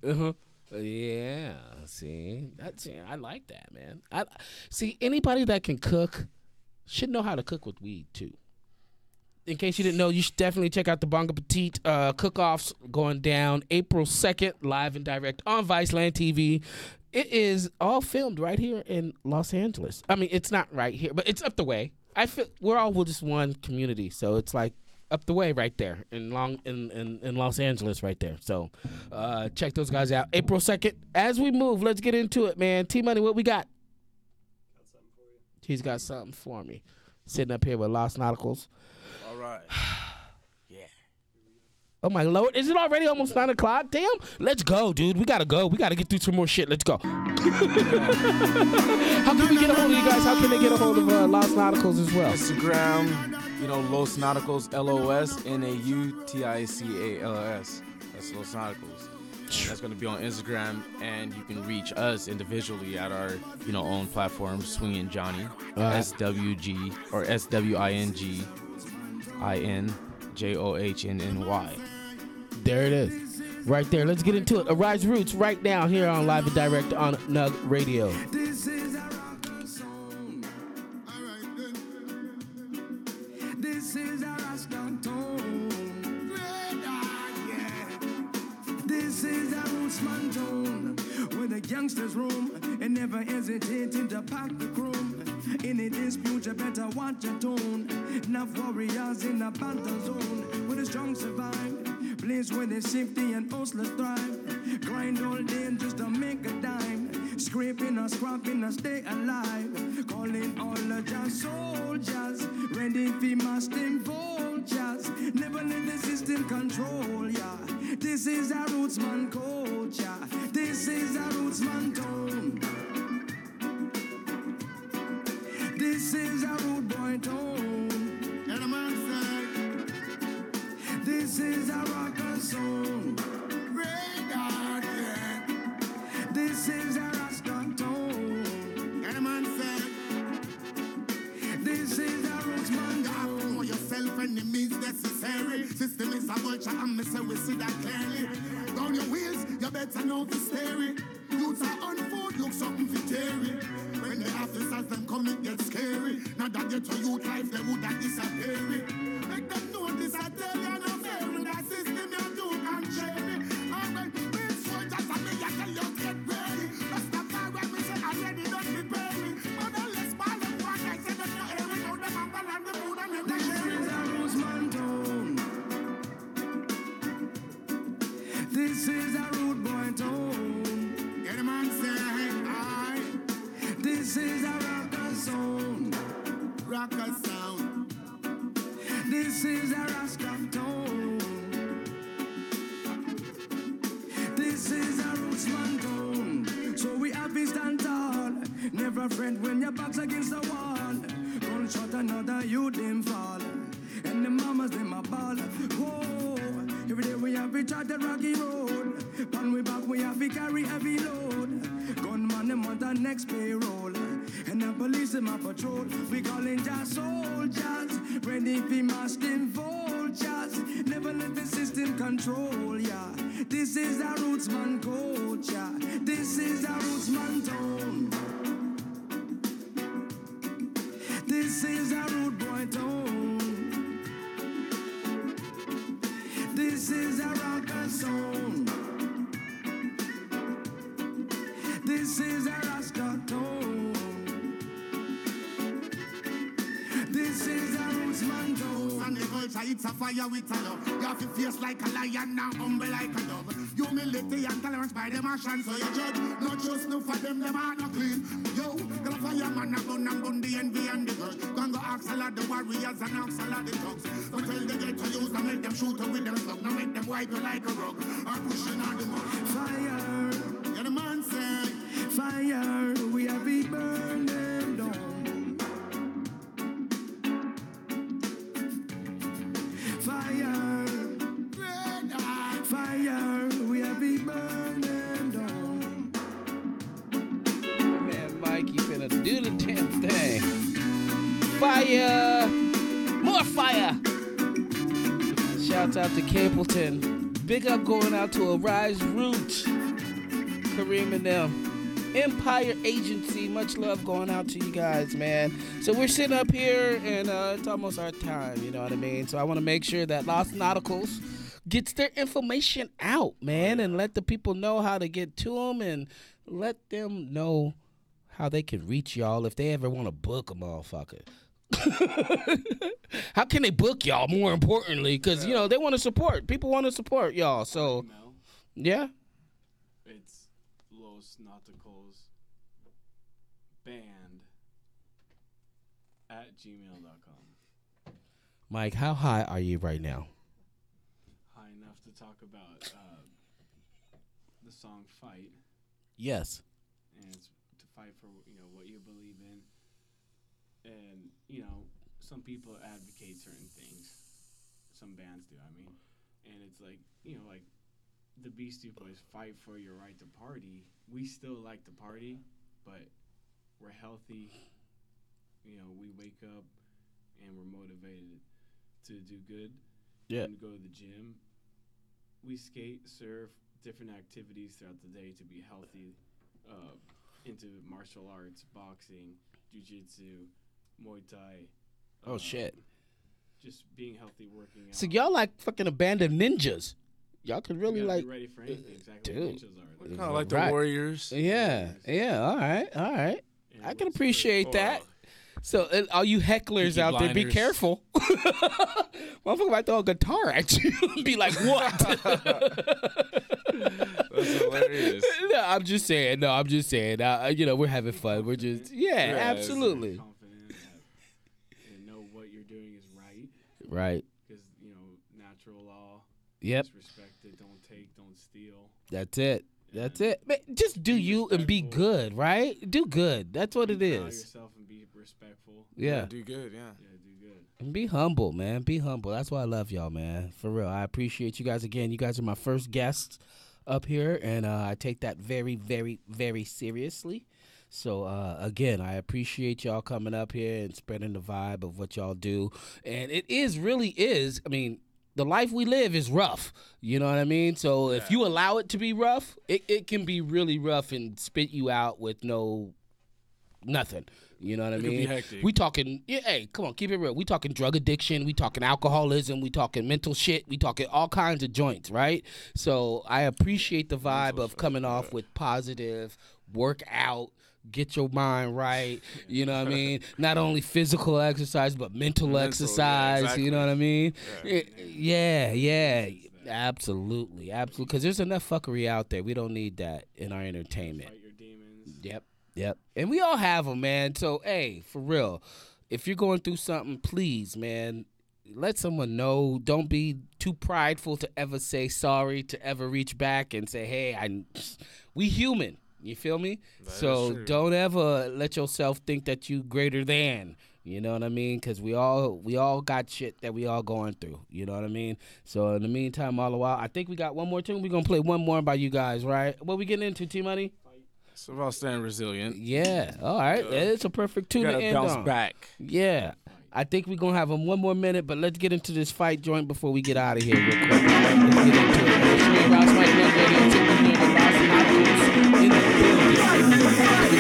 Speaker 2: whatever the
Speaker 1: Yeah. See, I like that, man. I see anybody that can cook should know how to cook with weed too. In case you didn't know, you should definitely check out the Bonga Petite cook-offs going down April 2nd, live and direct on Viceland TV. It is all filmed right here in Los Angeles. I mean, it's not right here, but it's up the way. I feel we're all just one community, so it's like up the way right there in Los Angeles right there. So check those guys out. April 2nd. As we move, let's get into it, man. T-Money, what we got? He's got something for me. Sitting up here with Los Nauticals.
Speaker 3: All right. Yeah.
Speaker 1: Oh, my Lord. Is it already almost 9 o'clock? Damn. Let's go, dude. We got to go. We got to get through some more shit. Let's go. How can we get a hold of you guys? How can they get a hold of Los Nauticals as well?
Speaker 3: Instagram, Los Nauticals, LOSNAUTICALS. That's Los Nauticals. And that's going to be on Instagram, and you can reach us individually at our, own platform, Swingin' Johnny, SWG or SWINGINJOHNNY.
Speaker 1: There it is. Right there. Let's get into it. Arise Roots right now here on Live and Direct on Nug Radio.
Speaker 4: This is our song. This is a Rasta tone. This is a rootsman tone. Where the gangsters roam and never hesitating to pack the chrome. Any dispute, you better watch your tone. Enough warriors in the battle zone. Where the strong survive. Place where the safety and hustlers thrive. Grind all day just to make a dime. Scraping or scrapping or stay alive. Calling all the just soldiers. Ready for masting vultures. Never let the system control ya. This is a rootsman culture. This is a rootsman tone. This is a rude boy tone. And a man said, this is a rocker song. Great God, yeah. This is a Rasta tone. And a man said, this is a rootsman tone. For yourself and it means necessary. System is a vulture and me say we see that clearly. Down your wheels, you better know the steering. Youths are on food, look something for Terry. When the officers them come, it gets scary. Now that get to youth life, they would have disappeared. Make them know this, I tell you, no fair. That system you do can share it. And when real soldiers and me, I tell you, get ready. That's the fire when we say already don't prepare me. But the less ball of one, I say them no air. We know them and and the mood and the share. This is a Roseman tone. This is a rude boy tone. Get the man say, aye. This is a rocker sound. Rocker sound. This is a Rasta tone. This is a rootsman tone. So we have to stand tall. Never friend when your back's against the wall. Gunshot another, you them fall. And the mamas, them a ball. Whoa. Every day we have to chart the rocky road. Pan we back, we have to carry heavy load. Gunman, them on the next payroll. And the police, them a patrol. We calling just soldiers. Ready for masking vultures. Never let the system control ya. This is a rootsman culture. This is a rootsman tone. This is a rude boy tone. This is a rocker song. This is a Rasta tone. This is a rootsman tone. And the culture, it's a fire with a love. You have to face like a lion, now humble like a dove. Humility and tolerance by them action, so you judge. Not just no for them are not clean. Yo, gonna fire man, a gun the envy and the grudge. Gonna go ask a lot the warriors and ask a lot the thugs. But tell they get to use, now make them shoot with them slug. Now make them wipe you like a rug. Or pushing on the mud. Fire, yeah, the man said. Fire, we have it burning down. Fire, fire, we have it burning down.
Speaker 1: Man, Mike, you finna do the damn thing. Fire! More fire! Shouts out to Capleton. Big up going out to Arise Root. Kareem and them. Empire Agency, much love going out to you guys, man. So we're sitting up here, and it's almost our time, you know what I mean? So I want to make sure that Los Nauticals gets their information out, man, and let the people know how to get to them, and let them know how they can reach y'all if they ever want to book a motherfucker. How can they book y'all, more importantly? Because, you know, they want to support. People want to support y'all, so, yeah.
Speaker 2: It's Los Nauticals band at gmail.com.
Speaker 1: Mike, how high are you right now?
Speaker 2: High enough to talk about the song Fight.
Speaker 1: Yes.
Speaker 2: And it's to fight for, you know, what you believe in. And, you know, some people advocate certain things. Some bands do, I mean. And it's like, you know, like the Beastie Boys fight for your right to party. We still like to party, but we're healthy. You know, we wake up and we're motivated to do good.
Speaker 1: Yeah.
Speaker 2: And go to the gym. We skate, surf, different activities throughout the day to be healthy, into martial arts, boxing, jiu-jitsu, Muay Thai.
Speaker 1: Oh, shit.
Speaker 2: just being healthy, working out.
Speaker 1: So y'all like fucking abandoned ninjas. Y'all could really
Speaker 2: You gotta
Speaker 1: like.
Speaker 2: be ready for anything. Exactly
Speaker 1: dude.
Speaker 2: what ninjas are.
Speaker 3: Kind of like the
Speaker 1: Right.
Speaker 3: Warriors.
Speaker 1: Yeah, yeah. All right, all right.
Speaker 2: And
Speaker 1: I can
Speaker 2: what's
Speaker 1: appreciate that. So, all you hecklers
Speaker 3: Peaky
Speaker 1: out there, be
Speaker 3: Blinders.
Speaker 1: careful. Motherfucker might throw a guitar at you and be like, what?
Speaker 3: That's hilarious.
Speaker 1: No, I'm just saying. No, I'm just saying. You know, we're having fun. We're just, yeah,
Speaker 3: Yeah,
Speaker 1: absolutely.
Speaker 2: confident and know what you're doing is right.
Speaker 1: Right.
Speaker 2: Because, you know, natural law.
Speaker 1: Yep.
Speaker 2: Just respect it. Don't take, don't steal.
Speaker 1: That's it. That's it. Man, just do you and be good, right? Do good. That's what it
Speaker 2: Be proud of
Speaker 1: is.
Speaker 2: yourself and be respectful.
Speaker 1: Yeah.
Speaker 3: Do good, yeah.
Speaker 2: Yeah, do good.
Speaker 1: And be humble, man. Be humble. That's why I love y'all, man. For real. I appreciate you guys again. You guys are my first guests up here, and I take that very, very, very seriously. So, again, I appreciate y'all coming up here and spreading the vibe of what y'all do. And it really is, I mean, the life we live is rough. You know what I mean? So if you allow it to be rough, it can be really rough and spit you out with nothing. You know what I
Speaker 3: It could
Speaker 1: mean?
Speaker 3: be hectic.
Speaker 1: We talking, yeah, hey, come on, keep it real. We talking drug addiction. We talking alcoholism. We talking mental shit. We talking all kinds of joints, right? So I appreciate the vibe of coming off with positive, work out, get your mind right. You know what I mean? Not only physical exercise, but mental exercise.
Speaker 3: exactly.
Speaker 1: You know what I mean? Yeah. Absolutely. Because there's enough fuckery out there. We don't need that in our entertainment.
Speaker 2: Fight your demons.
Speaker 1: Yep. And we all have them, man. So, hey, for real, if you're going through something, please, man, let someone know. Don't be too prideful to ever say sorry, to ever reach back and say, hey, we human. You feel me?
Speaker 3: That is
Speaker 1: So
Speaker 3: true.
Speaker 1: don't ever let yourself think that you greater than. You know what I mean? Because we all got shit that we all going through. You know what I mean? So in the meantime, all the while, I think we got one more tune. We're going to play one more by you guys, right? What we getting into, T-Money?
Speaker 3: It's about staying resilient.
Speaker 1: Yeah. All right. It's a perfect tune
Speaker 3: You
Speaker 1: to
Speaker 3: gotta
Speaker 1: end
Speaker 3: bounce
Speaker 1: on.
Speaker 3: back.
Speaker 1: Yeah. I think we're going to have them one more minute, but let's get into this fight joint before we get out of here real quick. Let's get into it. It's your man, Ras Mike, Love Radio, taking here the Los Nauticals in the building.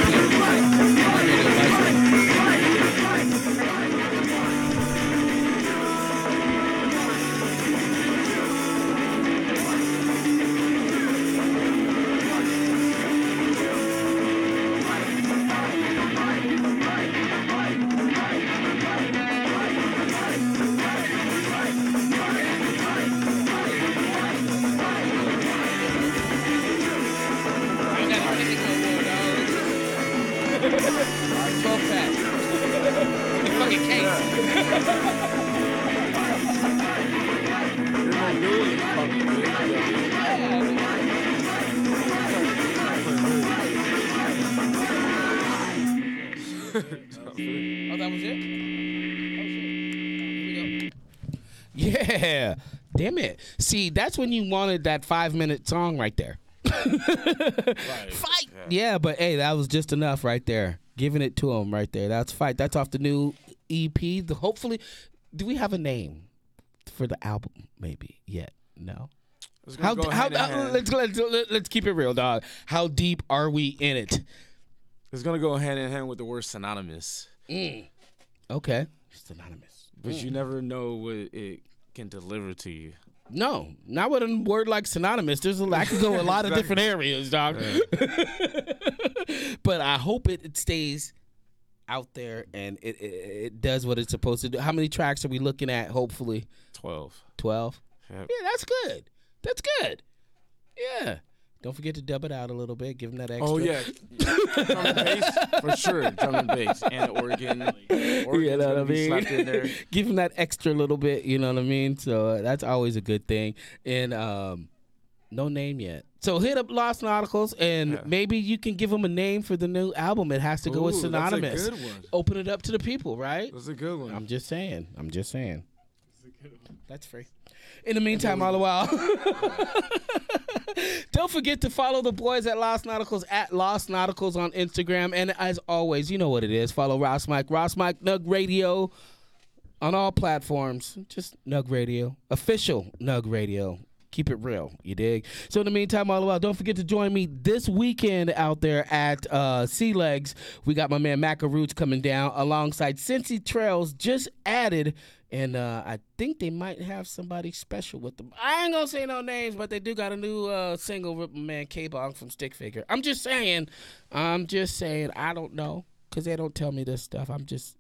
Speaker 1: Oh, that was it? Yeah. Damn it. See, that's when you wanted that 5-minute song right there. Fight. Yeah, but hey, that was just enough right there. Giving it to him right there. That's Fight. That's off the new EP. Hopefully, do we have a name for the album? Maybe yet? No. Let's keep it real, dog. How deep are we in it?
Speaker 3: It's gonna go hand in hand with the word synonymous.
Speaker 1: Okay. Synonymous.
Speaker 3: But you never know what it can deliver to you.
Speaker 1: No, not with a word like synonymous. I could go a lot of different areas, dog. But I hope it stays out there and it does what it's supposed to do. How many tracks are we looking at, hopefully?
Speaker 3: 12.
Speaker 1: 12?
Speaker 3: Yep.
Speaker 1: Yeah, that's good. That's good. Yeah. Don't forget to dub it out a little bit. Give them that extra.
Speaker 3: Oh, yeah. Drum and bass, for sure. Drum and bass. And organ.
Speaker 1: You know what I mean?
Speaker 3: Slapped in there.
Speaker 1: Give them that extra little bit, you know what I mean? So that's always a good thing. And no name yet. So hit up Los Nauticals, and maybe you can give them a name for the new album. It has to go with
Speaker 3: Ooh,
Speaker 1: synonymous.
Speaker 3: that's a good one.
Speaker 1: Open it up to the people, right?
Speaker 3: That's a good one.
Speaker 1: I'm just saying. That's free. In the meantime, all the while, don't forget to follow the boys at Los Nauticals at Los Nauticals on Instagram. And as always, you know what it is. Follow Ras Mike Nug Radio on all platforms. Just Nug Radio. Official Nug Radio. Keep it real, you dig? So in the meantime, all the while, don't forget to join me this weekend out there at Sea Legs. We got my man Maca Roots coming down alongside Cincy Trails, just added And I think they might have somebody special with them. I ain't gonna say no names, but they do got a new single with my man K-Bong from Stick Figure. I'm just saying. I don't know, because they don't tell me this stuff. I'm just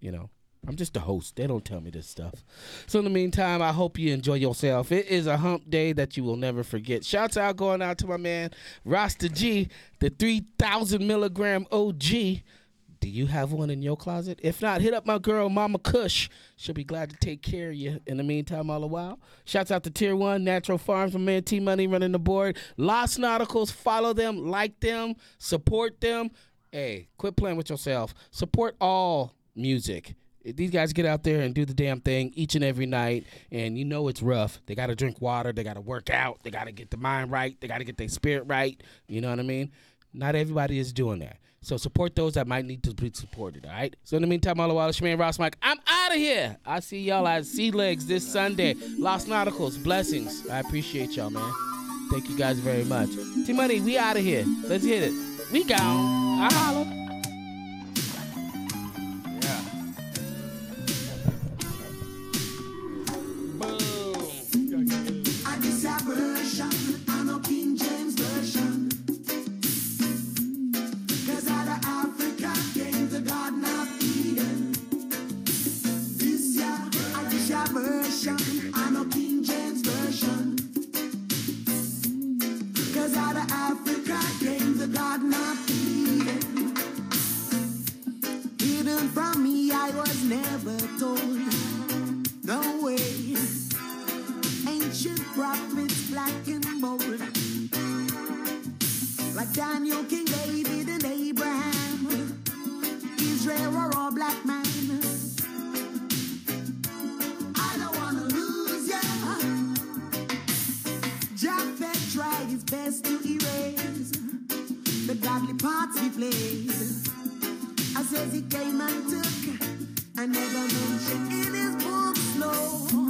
Speaker 1: the host. They don't tell me this stuff. So in the meantime, I hope you enjoy yourself. It is a hump day that you will never forget. Shouts out going out to my man Rasta G, the 3,000 milligram OG. Do you have one in your closet? If not, hit up my girl Mama Kush. She'll be glad to take care of you in the meantime all the while. Shouts out to Tier 1 Natural Farms, my man T-Money running the board. Los Nauticals, follow them, like them, support them. Hey, quit playing with yourself. Support all music. These guys get out there and do the damn thing each and every night, and you know it's rough. They got to drink water. They got to work out. They got to get the mind right. They got to get their spirit right. You know what I mean? Not everybody is doing that. So support those that might need to be supported, all right? So in the meantime, all the while, it's your man Ras Mike. I'm out of here. I see y'all at Sea Legs this Sunday. Los Nauticals, blessings. I appreciate y'all, man. Thank you guys very much. T-Money, we out of here. Let's hit it. We gone. I holla.
Speaker 4: Never told, no way. Ancient prophets, black and bold, like Daniel, King David, and Abraham. Israel were all black men. I don't wanna lose ya. Japheth tried his best to erase the godly parts he played. I says he came and took. I never mentioned in his book, no.